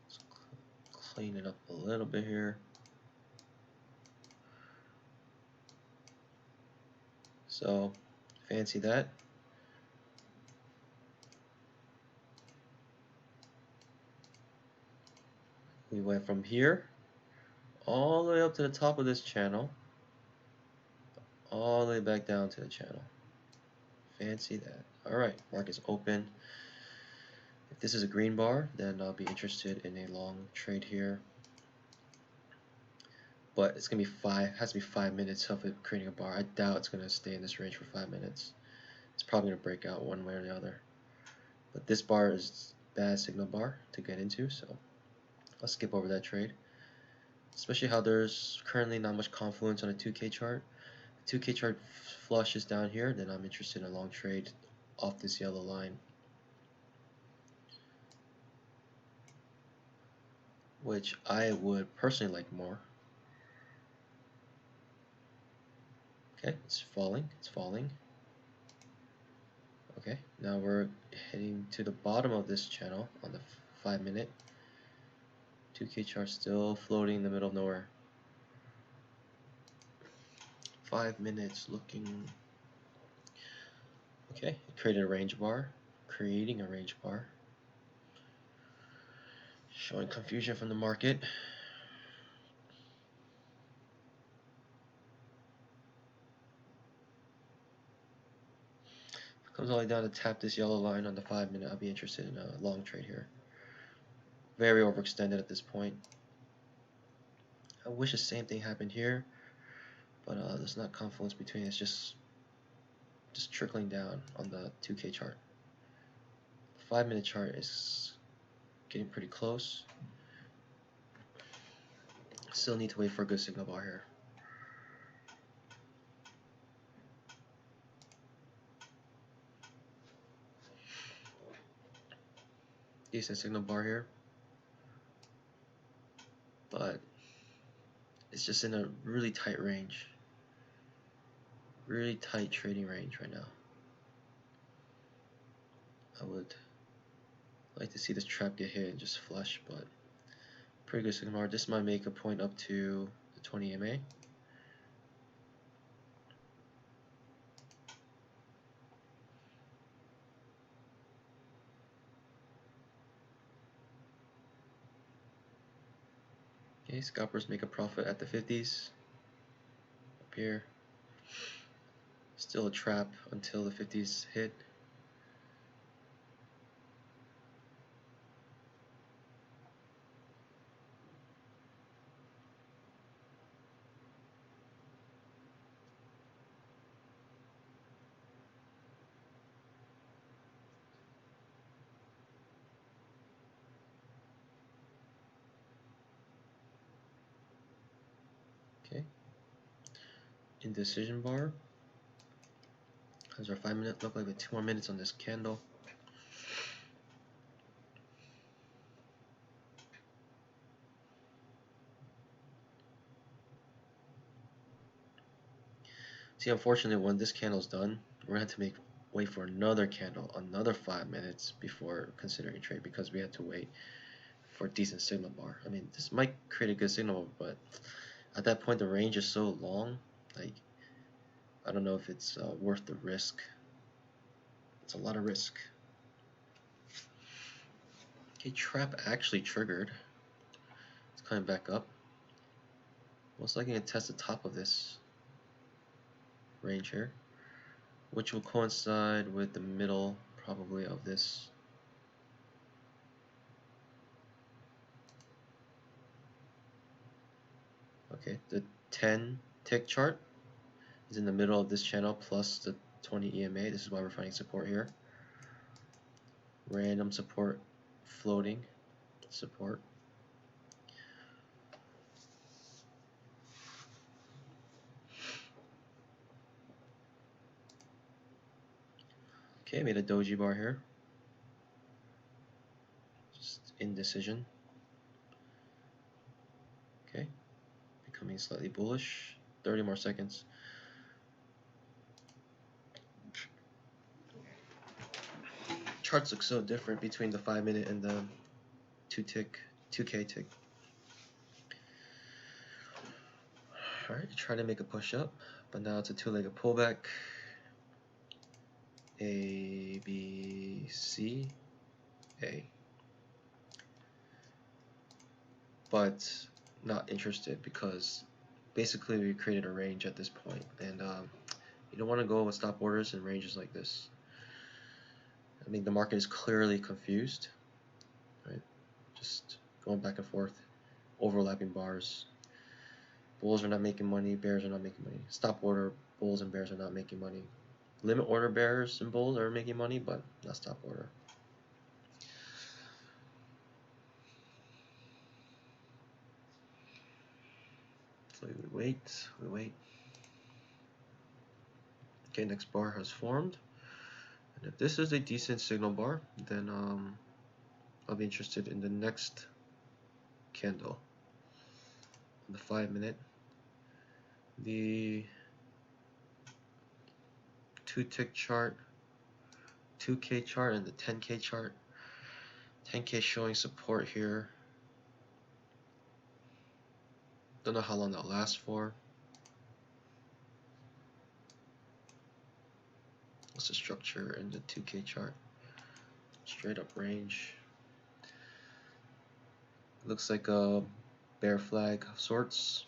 Let's clean it up a little bit here. So fancy that. We went from here all the way up to the top of this channel, all the way back down to the channel. Fancy that. Alright, market's open. If this is a green bar, then I'll be interested in a long trade here. But it's gonna be has to be 5 minutes of it creating a bar. I doubt it's gonna stay in this range for 5 minutes. It's probably gonna break out one way or the other. But this bar is bad signal bar to get into, so I'll skip over that trade. Especially how there's currently not much confluence on a 2K chart. The 2K chart flushes down here, then I'm interested in a long trade off this yellow line, which I would personally like more. Okay, it's falling, it's falling. Okay, now we're heading to the bottom of this channel on the 5-minute. 2K chart still floating in the middle of nowhere. 5 minutes looking. Okay, it created a range bar, creating a range bar. Showing confusion from the market. If it comes all the way down to tap this yellow line on the 5-minute, I'll be interested in a long trade here. Very overextended at this point. I wish the same thing happened here, but there's not confluence between. It's just trickling down on the 2K chart. The 5-minute chart is getting pretty close. Still need to wait for a good signal bar here. Decent signal bar here, but it's just in a really tight range. Really tight trading range right now. I would like to see this trap get hit and just flush, but pretty good signal bar. This might make a point up to the 20 EMA. Okay, scalpers make a profit at the 50s. Up here. Still a trap until the 50s hit. Okay. Indecision bar. How's our 5-minute look like with 2 more minutes on this candle? See, unfortunately, when this candle's done, we're going to have to wait for another candle, another 5 minutes before considering trade, because we have to wait for a decent signal bar. I mean, this might create a good signal, but at that point the range is so long, like, I don't know if it's worth the risk. It's a lot of risk. Okay, trap actually triggered. It's coming back up. Most likely going to test the top of this range here, which will coincide with the middle probably of this. Okay, the 10 tick chart is in the middle of this channel plus the 20 EMA. This is why we're finding support here. Random support, floating support. Okay, made a doji bar here. Just indecision. becoming slightly bullish. 30 more seconds. Charts look so different between the 5-minute and the 2K tick. Alright, try to make a push up, but now it's a two-legged pullback. A, B, C, A. But not interested because basically we created a range at this point, and you don't want to go with stop orders in ranges like this. I mean, the market is clearly confused, right? Just going back and forth, overlapping bars. Bulls are not making money, bears are not making money. Stop order bulls and bears are not making money. Limit order bears and bulls are making money, but not stop order. So we wait. Okay, next bar has formed. And if this is a decent signal bar, then I'll be interested in the next candle. The 5-minute. The 2-tick chart, 2K chart, and the 10K chart. 10K showing support here. Don't know how long that'll last for. What's the structure in the 2K chart? Straight up range. Looks like a bear flag of sorts.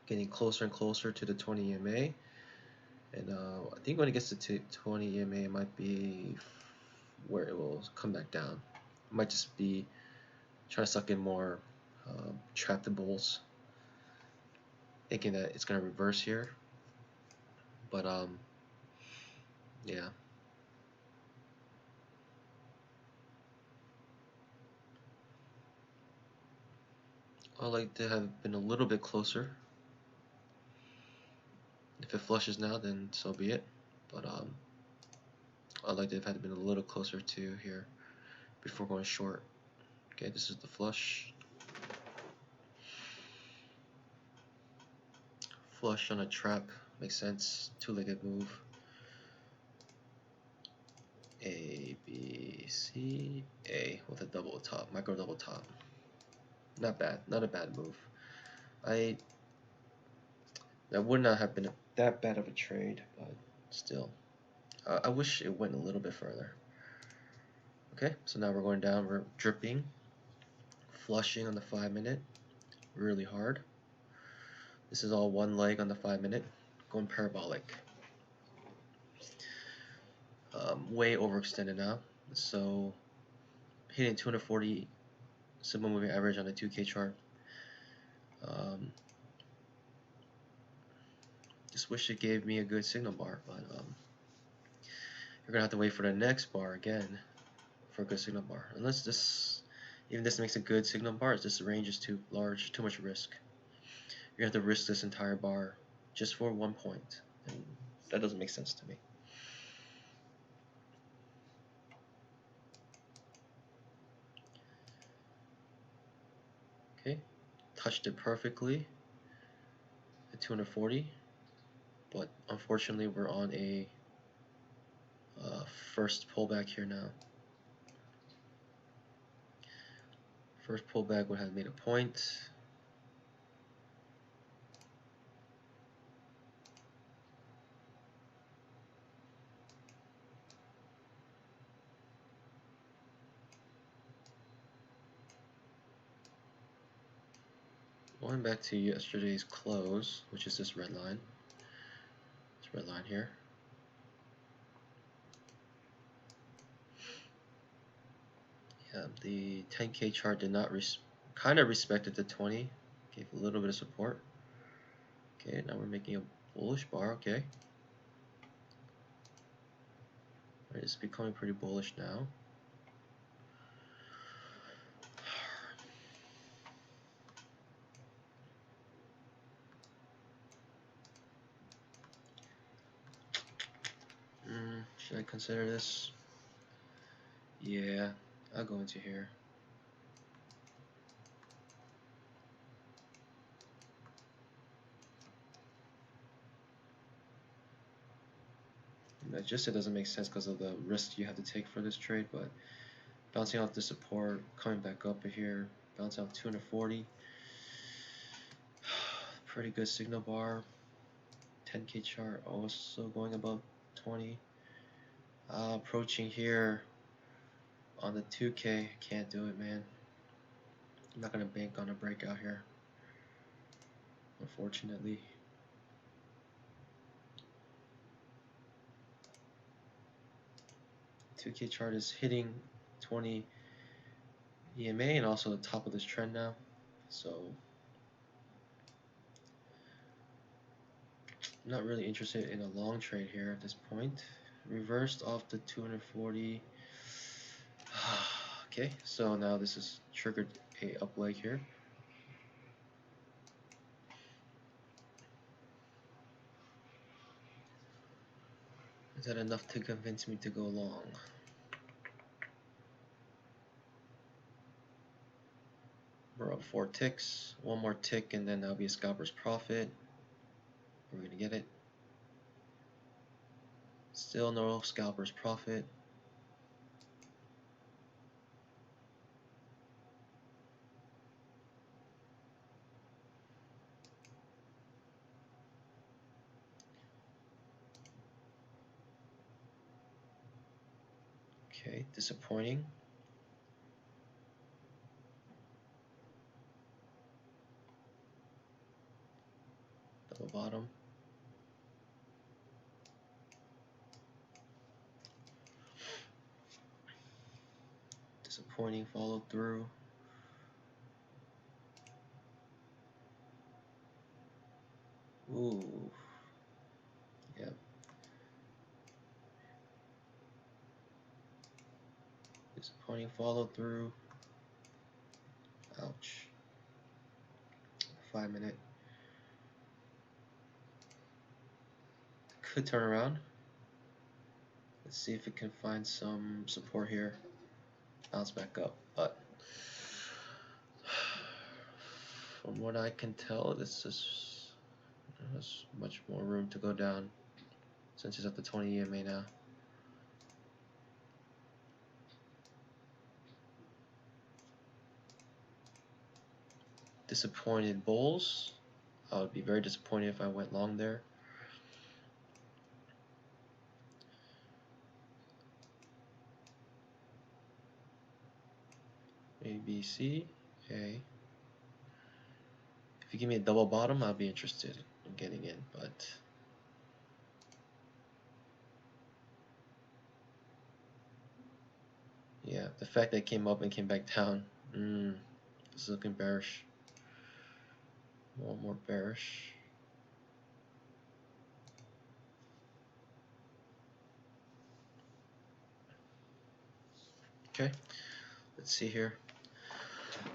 Getting closer and closer to the 20 EMA. And I think when it gets to 20 EMA, it might be where it will come back down. It might just be trying to suck in more, trap the bulls, thinking that it's going to reverse here. But yeah. I'd like to have been a little bit closer. If it flushes now, then so be it. But I'd like to have had been a little closer to here before going short. Okay, this is the flush. Flush on a trap makes sense. Two-legged move. A, B, C, A with a double top, micro double top. Not bad, not a bad move. That would not have been that bad of a trade, but still. I wish it went a little bit further. Okay, so now we're going down, we're dripping, flushing on the 5-minute, really hard. This is all one leg on the 5-minute, going parabolic. Way overextended now, so hitting 240 simple moving average on the 2K chart. Just wish it gave me a good signal bar, but you're gonna have to wait for the next bar again for a good signal bar. Unless even this makes a good signal bar, this range is too large, too much risk. You're gonna have to risk this entire bar just for 1 point, and that doesn't make sense to me. Okay, touched it perfectly at 240, but unfortunately we're on a first pullback here now. First pullback would have made a point. Going back to yesterday's close, which is this red line. This red line here. Yeah, the 10K chart did not kind of respected the 20, gave a little bit of support. Okay, now we're making a bullish bar. Okay, it's becoming pretty bullish now. Should I consider this? Yeah, I'll go into here. That just it doesn't make sense because of the risk you have to take for this trade, but bouncing off the support, coming back up here, bouncing off 240. Pretty good signal bar. 10K chart also going above 20. Approaching here on the 2K. Can't do it, man. I'm not gonna bank on a breakout here, unfortunately. The 2K chart is hitting 20 EMA and also the top of this trend now. So I'm not really interested in a long trade here at this point. Reversed off the 240. Okay, so now this has triggered a up leg here. Is that enough to convince me to go long? We're up 4 ticks. One more tick and then that'll be a scalper's profit. We're gonna get it. Still no scalper's profit. Okay, disappointing. Double bottom. Disappointing follow through. Ooh. Yep. Disappointing follow through. Ouch. 5 minute. Could turn around. Let's see if it can find some support here. Bounce back up. But from what I can tell, this has much more room to go down since it's at the 20 EMA now. Disappointed bulls. I would be very disappointed if I went long there. A, B, C, A. If you give me a double bottom, I'll be interested in getting in, but yeah, the fact that it came up and came back down, this is looking bearish. More bearish. Okay, let's see here.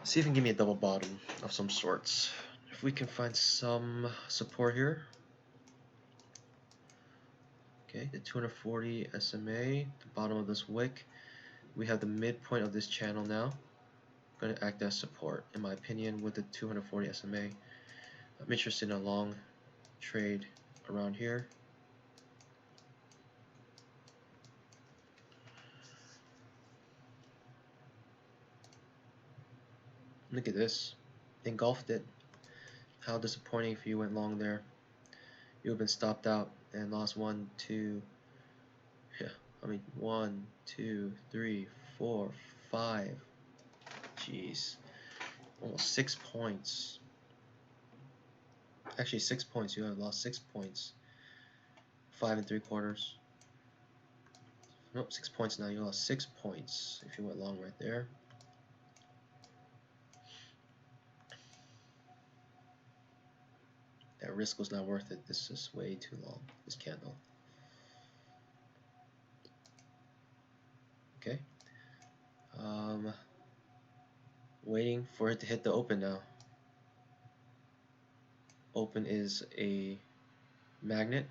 See if you can give me a double bottom of some sorts. If we can find some support here. Okay, the 240 SMA, the bottom of this wick. We have the midpoint of this channel now. Going to act as support, in my opinion, with the 240 SMA. I'm interested in a long trade around here. Look at this. Engulfed it. How disappointing if you went long there. You have been stopped out and lost 1, 2, yeah, I mean 1, 2, 3, 4, 5. Jeez. Almost 6 points. Actually 6 points. You have lost 6 points. 5 3/4. Nope, 6 points now. You lost 6 points if you went long right there. That risk was not worth it. This is way too long, this candle. Okay. Waiting for it to hit the open now. Open is a magnet.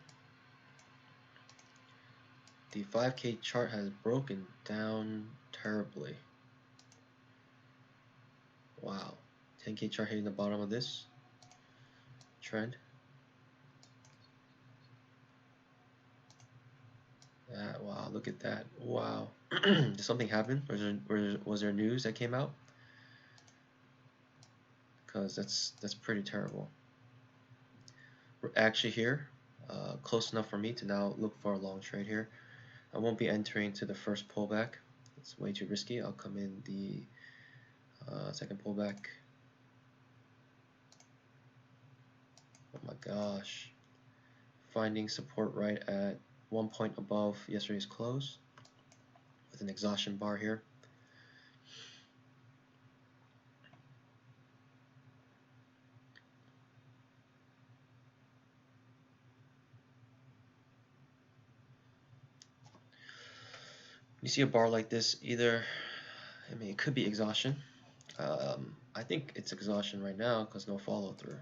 The 5K chart has broken down terribly. Wow. 10K chart hitting the bottom of this trend. Wow, look at that. Wow. Did something happen? Was there news that came out? Because that's pretty terrible. We're actually here, close enough for me to now look for a long trade here. I won't be entering to the first pullback. It's way too risky. I'll come in the second pullback. Oh my gosh. Finding support right at 1 point above yesterday's close with an exhaustion bar here. You see a bar like this, either, I mean, it could be exhaustion. I think it's exhaustion right now because no follow through.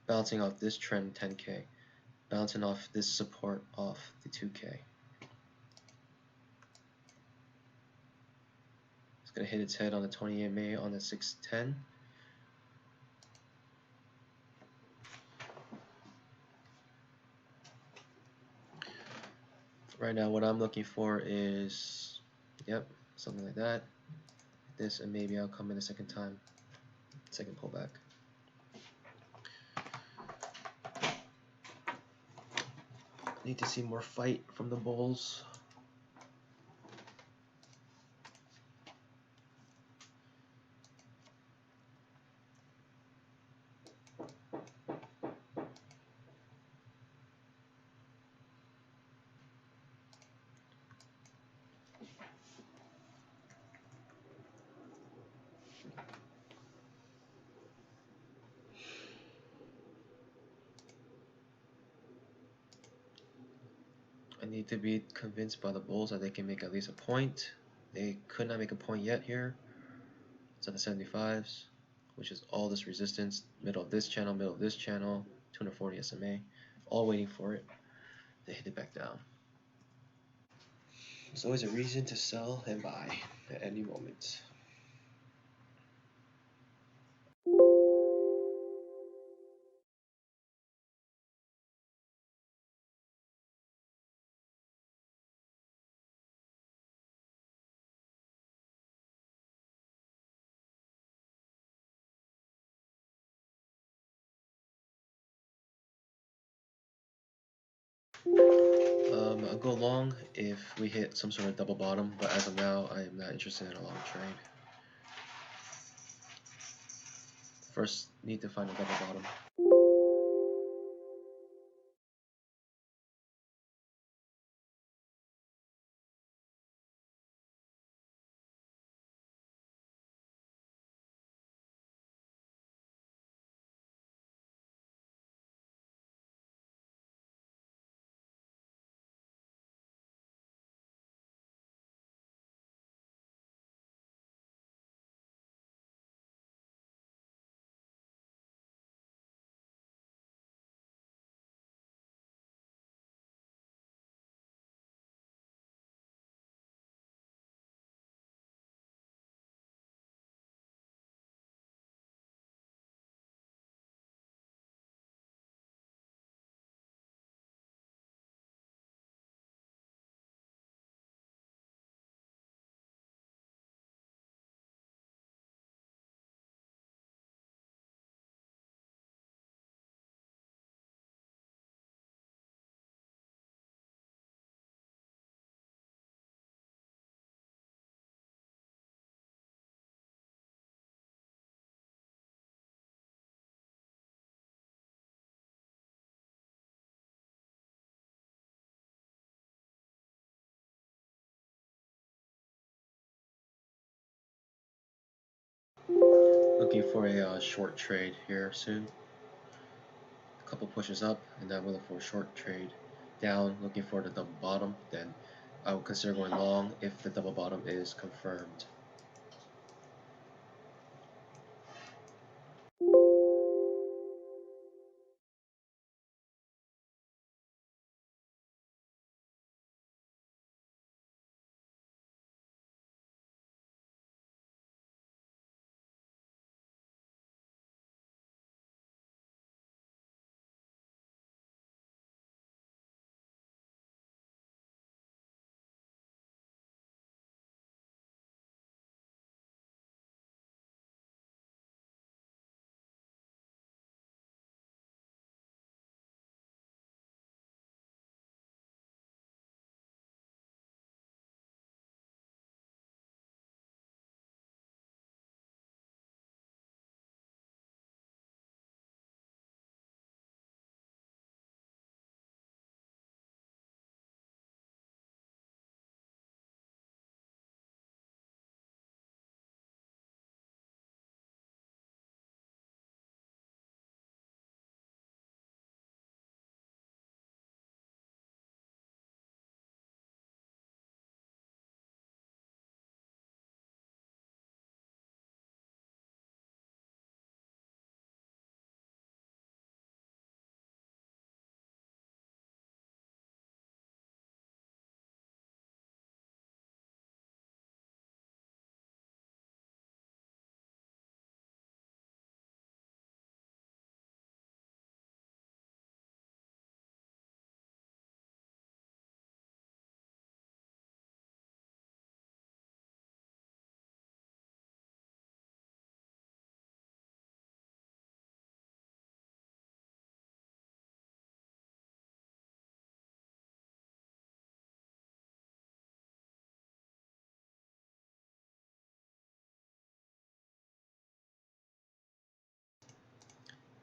Bouncing off this trend 10K, bouncing off this support off the 2K. It's going to hit its head on the 20 EMA on the 610. Right now what I'm looking for is, yep, something like that, this, and maybe I'll come in a second time, second pullback. Need to see more fight from the bulls. I need to be convinced by the bulls that they can make at least a point. They could not make a point yet here. It's at the 75s, which is all this resistance, middle of this channel, 240 SMA, all waiting for it. They hit it back down. There's always a reason to sell and buy at any moment. I'll go long if we hit some sort of double bottom, but as of now, I am not interested in a long trade. First, need to find a double bottom. Looking for a short trade here soon. A couple pushes up, and then we'll look for a short trade down, looking for the double bottom. Then I would consider going long if the double bottom is confirmed.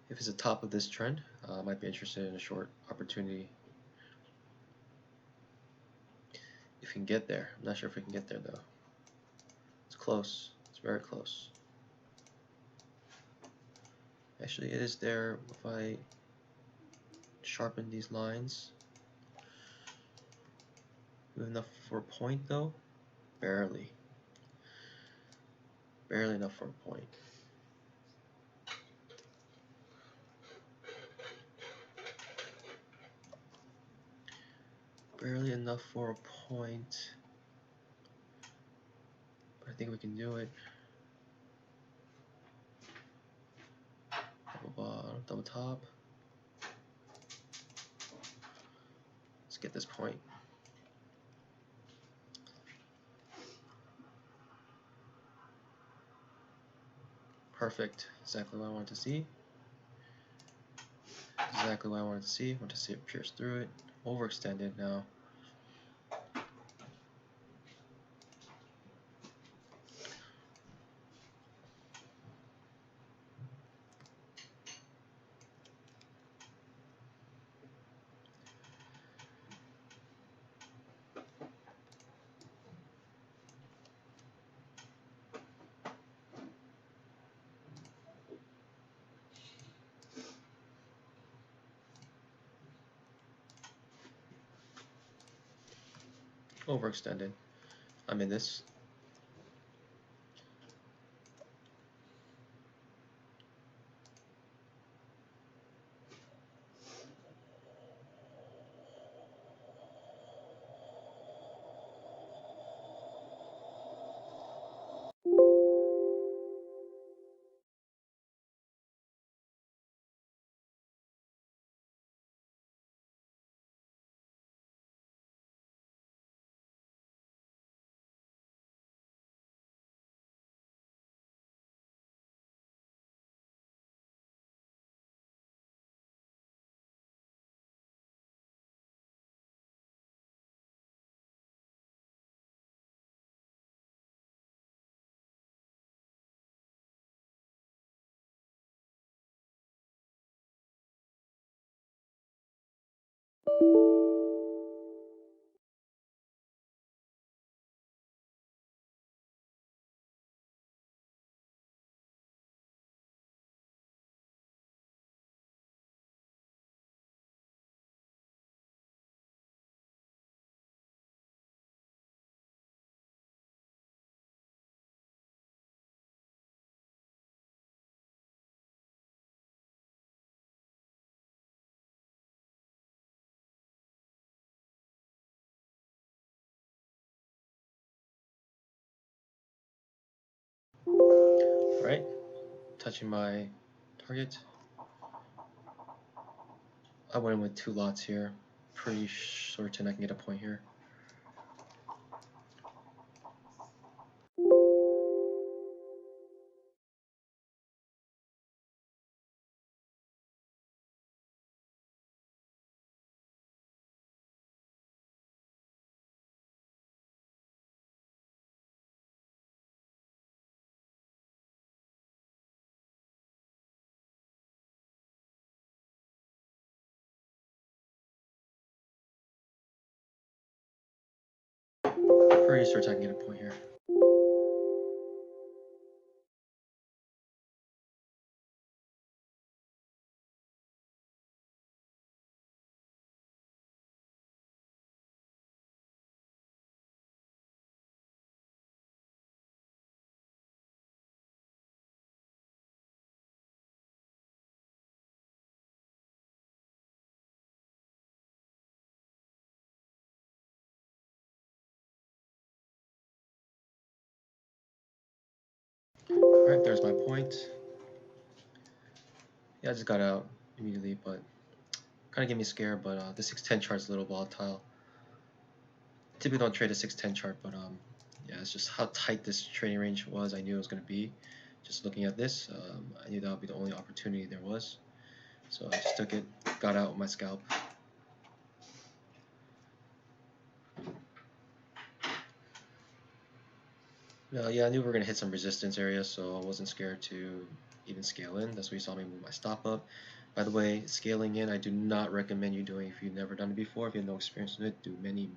If it's the top of this trend, I might be interested in a short opportunity. If we can get there. I'm not sure if we can get there though. It's close. It's very close. Actually, it is there if I sharpen these lines. Enough for a point though? Barely. Barely enough for a point. Barely enough for a point. But I think we can do it. Double bottom, double top. Let's get this point. Perfect. Exactly what I wanted to see. Exactly what I wanted to see. I want to see it pierce through it. Overextended now. Overextended. I'm in this. Alright. Touching my target. I went in with 2 lots here. Pretty certain I can get a point here. Pretty certain I can get a point here. Alright, there's my point. Yeah, I just got out immediately, but kind of gave me scared, but the 610 chart's a little volatile. Typically don't trade a 610 chart, but yeah, it's just how tight this trading range was. I knew it was going to be. Just looking at this, I knew that would be the only opportunity there was. So I just took it, got out with my scalp. Yeah, I knew we were going to hit some resistance areas, so I wasn't scared to even scale in. That's why you saw me move my stop up. By the way, scaling in, I do not recommend you doing if you've never done it before. If you have no experience with it, do many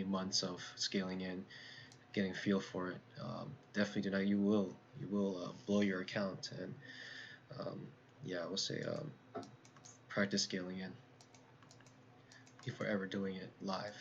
months of scaling in, getting a feel for it. Definitely do not. You will blow your account. And yeah, I would say practice scaling in before ever doing it live.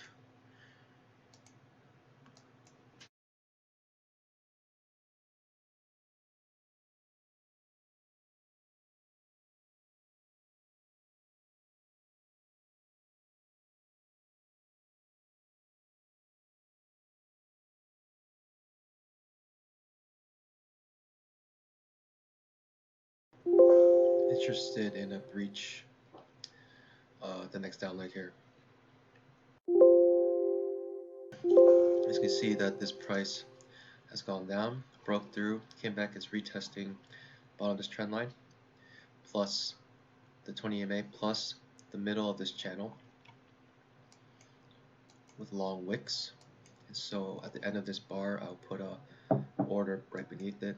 Interested in a breach, the next down leg here. As you can see that this price has gone down, broke through, came back, it's retesting bottom of this trend line, plus the 20 EMA, plus the middle of this channel with long wicks. And so at the end of this bar, I'll put a order right beneath it.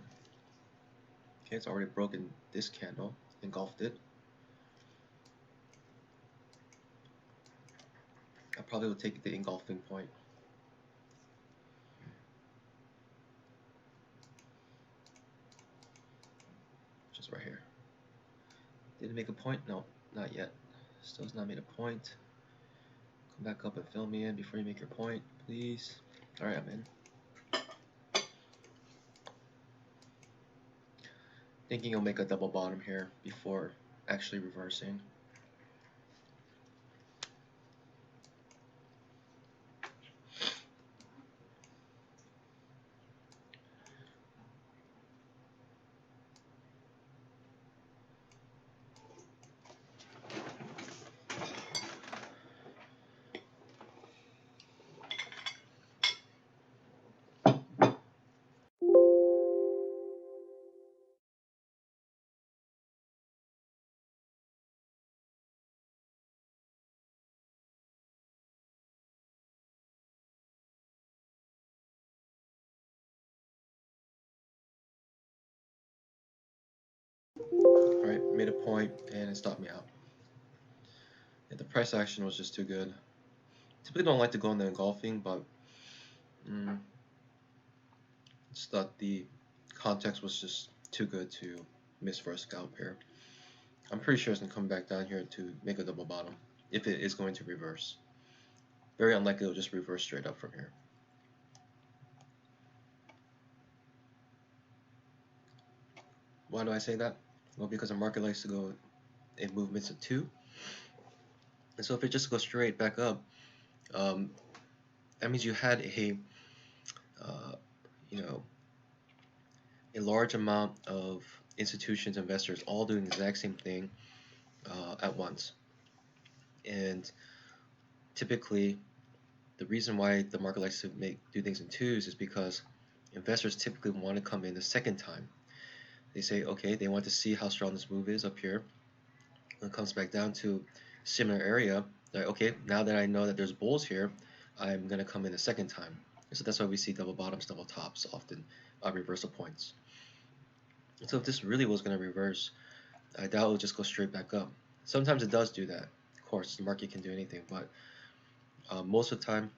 Okay, it's already broken this candle, engulfed it. I probably will take the engulfing point. Just right here. Did it make a point? No, not yet. Still has not made a point. Come back up and fill me in before you make your point, please. Alright, I'm in. Thinking I'll make a double bottom here before actually reversing. Alright, made a point and it stopped me out. And the price action was just too good. Typically don't like to go in the engulfing, but just thought the context was just too good to miss for a scalp here. I'm pretty sure it's gonna come back down here to make a double bottom if it is going to reverse. Very unlikely it'll just reverse straight up from here. Why do I say that? Well, because the market likes to go in movements of two. And so if it just goes straight back up, that means you had a a large amount of institutions, investors, all doing the exact same thing at once. And typically, the reason why the market likes to do things in twos is because investors typically want to come in the second time. They say, okay, they want to see how strong this move is up here. When it comes back down to similar area, like, okay, now that I know that there's bulls here, I'm going to come in a second time. And so that's why we see double bottoms, double tops often, reversal points. And so if this really was going to reverse, I doubt it would just go straight back up. Sometimes it does do that. Of course, the market can do anything, but most of the time,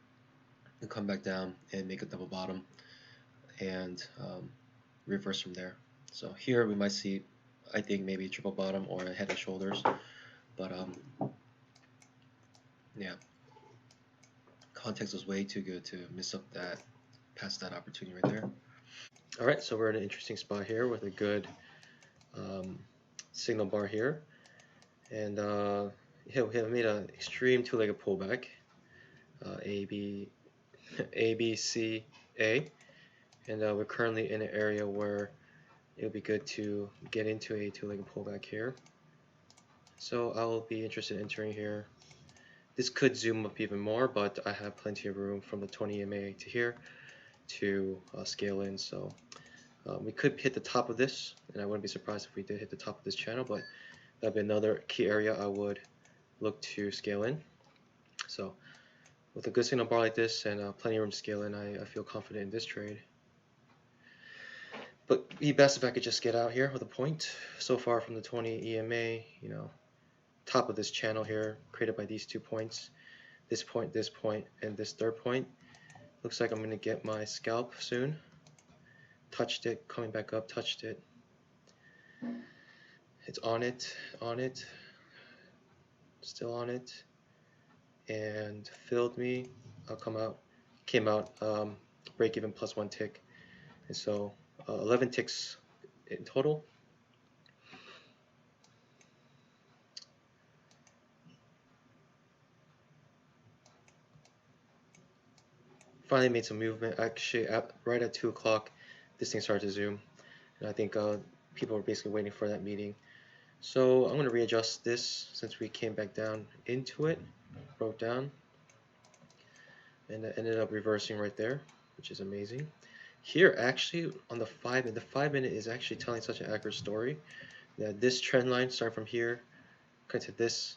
it'll come back down and make a double bottom and reverse from there. So here we might see, I think, maybe triple bottom or a head and shoulders, but yeah, context was way too good to miss up that, pass that opportunity right there. All right, so we're in an interesting spot here with a good signal bar here, and yeah, we have made an extreme two-legged pullback, A, B, A, B, C, A, and we're currently in an area where it would be good to get into a two-legged pullback here. So I'll be interested in entering here. This could zoom up even more, but I have plenty of room from the 20 EMA to here to scale in. So we could hit the top of this, and I wouldn't be surprised if we did hit the top of this channel, but that'd be another key area I would look to scale in. So with a good signal bar like this and plenty of room to scale in, I feel confident in this trade. But be best if I could just get out here with a point. So far from the 20 EMA, top of this channel here, created by these 2 points, this point, and this third point. Looks like I'm going to get my scalp soon. Touched it, coming back up, touched it. It's on it, still on it, and filled me. Came out, break even plus 1 tick. And so 11 ticks in total. Finally made some movement. Actually, right at 2 o'clock, this thing started to zoom. And I think people were basically waiting for that meeting. So I'm going to readjust this since we came back down into it, broke down, and it ended up reversing right there, which is amazing. Here, actually, on the 5 minute is actually telling such an accurate story that this trend line started from here, cut to this,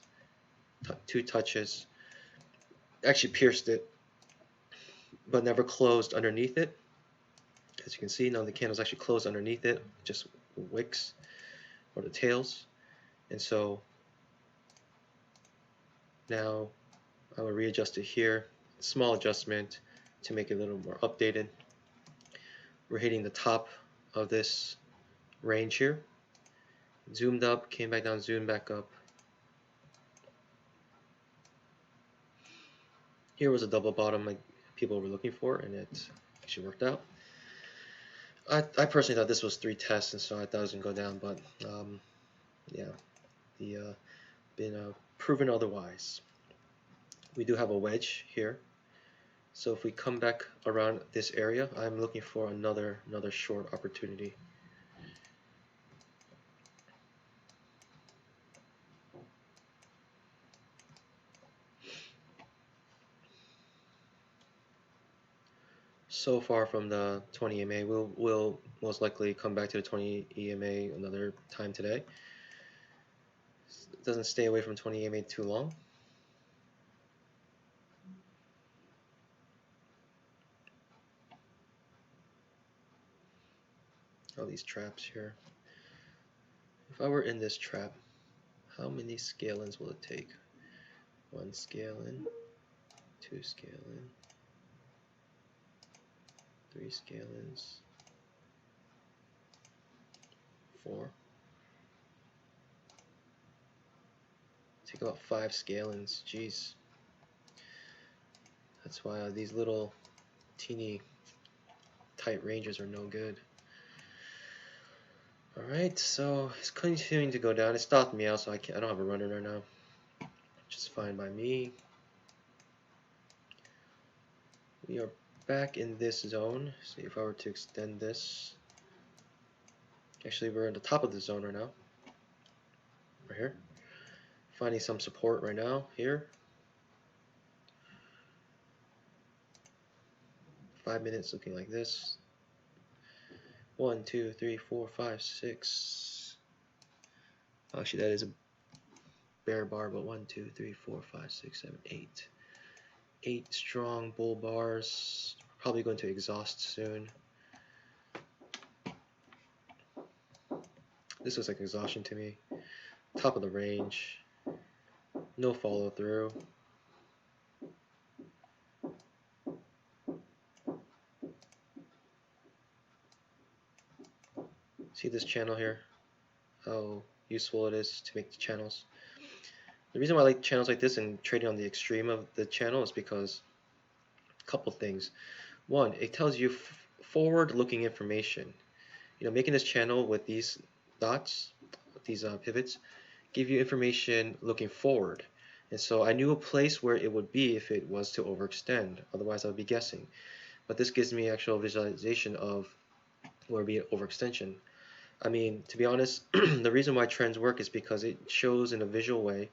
2 touches, actually pierced it, but never closed underneath it. As you can see, none of the candles actually closed underneath it, just wicks or the tails. And so now I will readjust it here, small adjustment to make it a little more updated. We're hitting the top of this range here. Zoomed up, came back down, zoomed back up. Here was a double bottom like people were looking for, and it actually worked out. I personally thought this was 3 tests, and so I thought it was going to go down, but yeah, been proven otherwise. We do have a wedge here. So if we come back around this area, I'm looking for another short opportunity. So far from the 20 EMA, we'll most likely come back to the 20 EMA another time today. It doesn't stay away from 20 EMA too long. All these traps here. If I were in this trap, how many scale-ins will it take? 1 scale-in, 2 scale-in, 3 scale-ins, 4. Take about 5 scale-ins. Jeez. That's why these little teeny tight ranges are no good. Alright, so it's continuing to go down. It stopped me out, so I don't have a runner right now. Which is fine by me. We are back in this zone. See if I were to extend this. Actually, we're at the top of the zone right now. Right here. Finding some support right now here. 5 minutes looking like this. 1, 2, 3, 4, 5, 6. Actually, that is a bear bar, but 1, 2, 3, 4, 5, 6, 7, 8. 8 strong bull bars. Probably going to exhaust soon. This looks like exhaustion to me. Top of the range. No follow through. See this channel here? How useful it is to make the channels. The reason why I like channels like this and trading on the extreme of the channel is because a couple things. One, it tells you forward-looking information. Making this channel with these dots, these pivots, give you information looking forward. And so I knew a place where it would be if it was to overextend. Otherwise, I would be guessing. But this gives me actual visualization of where it would be an overextension. I mean, to be honest, the reason why trends work is because it shows in a visual way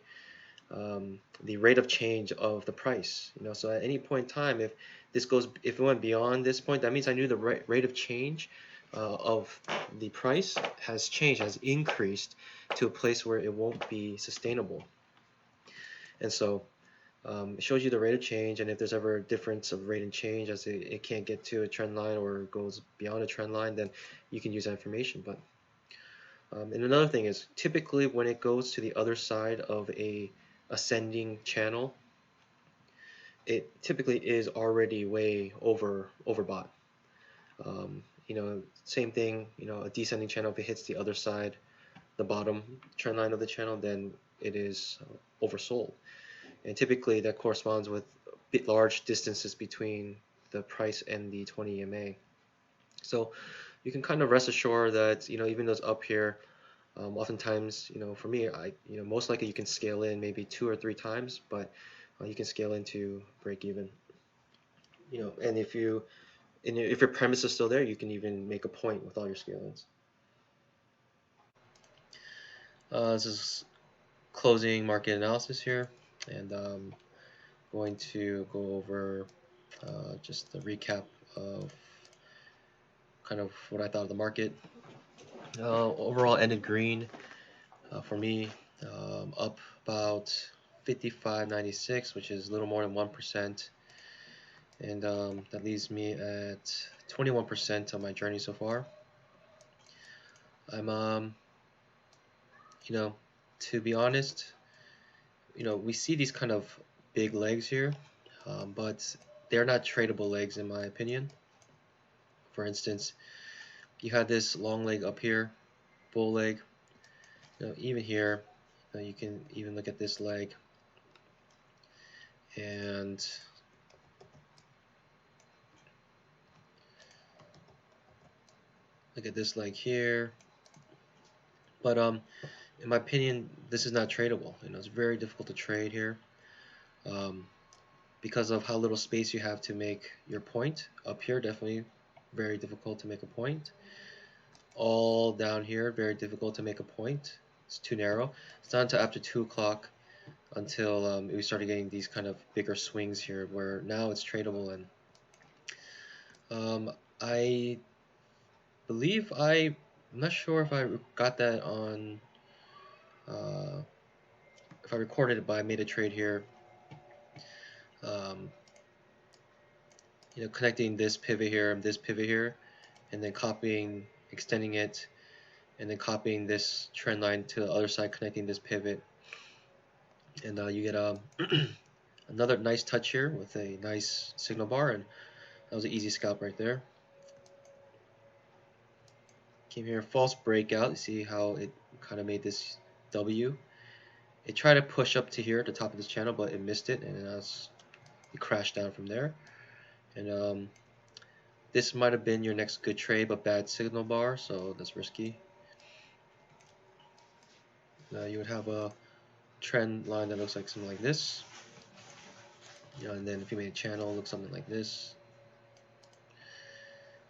the rate of change of the price. So at any point in time, if it went beyond this point, that means I knew the rate of change of the price has increased to a place where it won't be sustainable. And so It shows you the rate of change, and if there's ever a difference of rate and change as it can't get to a trend line or goes beyond a trend line, then you can use that information. But and another thing is, typically when it goes to the other side of a ascending channel, it typically is already way overbought. Same thing, a descending channel, if it hits the other side, the bottom trend line of the channel, then it is oversold. And typically that corresponds with large distances between the price and the 20 EMA. So you can kind of rest assured that, even those up here, oftentimes, for me, most likely you can scale in maybe 2 or 3 times, but you can scale into break even. And if your premise is still there, you can even make a point with all your scale-ins. This is closing market analysis here, and going to go over just the recap of kind of what I thought of the market. Overall ended green for me, up about 55.96, which is a little more than 1%, and that leaves me at 21% on my journey so far. I'm to be honest, we see these kind of big legs here, but they're not tradable legs in my opinion. For instance, you had this long leg up here, bull leg. Even here, you can even look at this leg, and look at this leg here. But in my opinion, this is not tradable. It's very difficult to trade here because of how little space you have to make your point. Up here, definitely very difficult to make a point. All down here, very difficult to make a point. It's too narrow. It's not until after 2 o'clock until we started getting these kind of bigger swings here, where now it's tradable. And I believe I'm not sure if I got that on. If I recorded it, but I made a trade here. Connecting this pivot here and this pivot here, and then copying, extending it, and then copying this trend line to the other side, connecting this pivot, and you get another nice touch here with a nice signal bar, and that was an easy scalp right there. Came here, false breakout. You see how it kind of made this W. It tried to push up to here at the top of this channel, but it missed it, and it crashed down from there. And this might have been your next good trade, but bad signal bar, so that's risky. Now you would have a trend line that looks like something like this. And then if you made a channel, it looks something like this.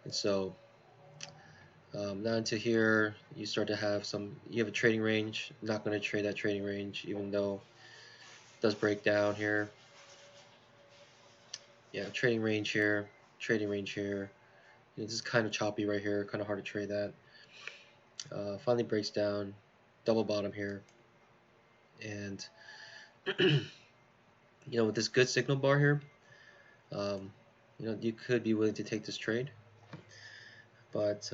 And so now into here, you start to have you have a trading range. I'm not going to trade that trading range, even though it does break down here. Yeah, trading range here, trading range here. This is kind of choppy right here, kind of hard to trade that. Finally breaks down, double bottom here, and with this good signal bar here, you could be willing to take this trade, but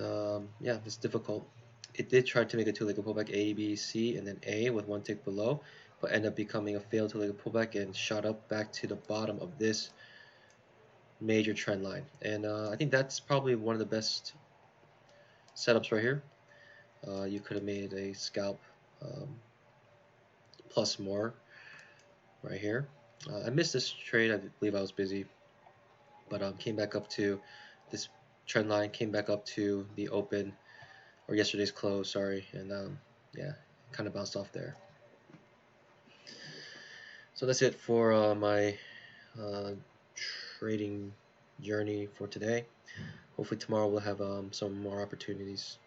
yeah, it's difficult. It did try to make a two-legged pullback, A, B, C, and then A with one tick below, but ended up becoming a failed two-legged pullback and shot up back to the bottom of this major trend line. And I think that's probably one of the best setups right here. You could have made a scalp plus more right here. I missed this trade. I believe I was busy, but came back up to this trend line, came back up to the open, or yesterday's close, sorry, and yeah, kind of bounced off there. So that's it for my trading journey for today. Hopefully tomorrow we'll have some more opportunities.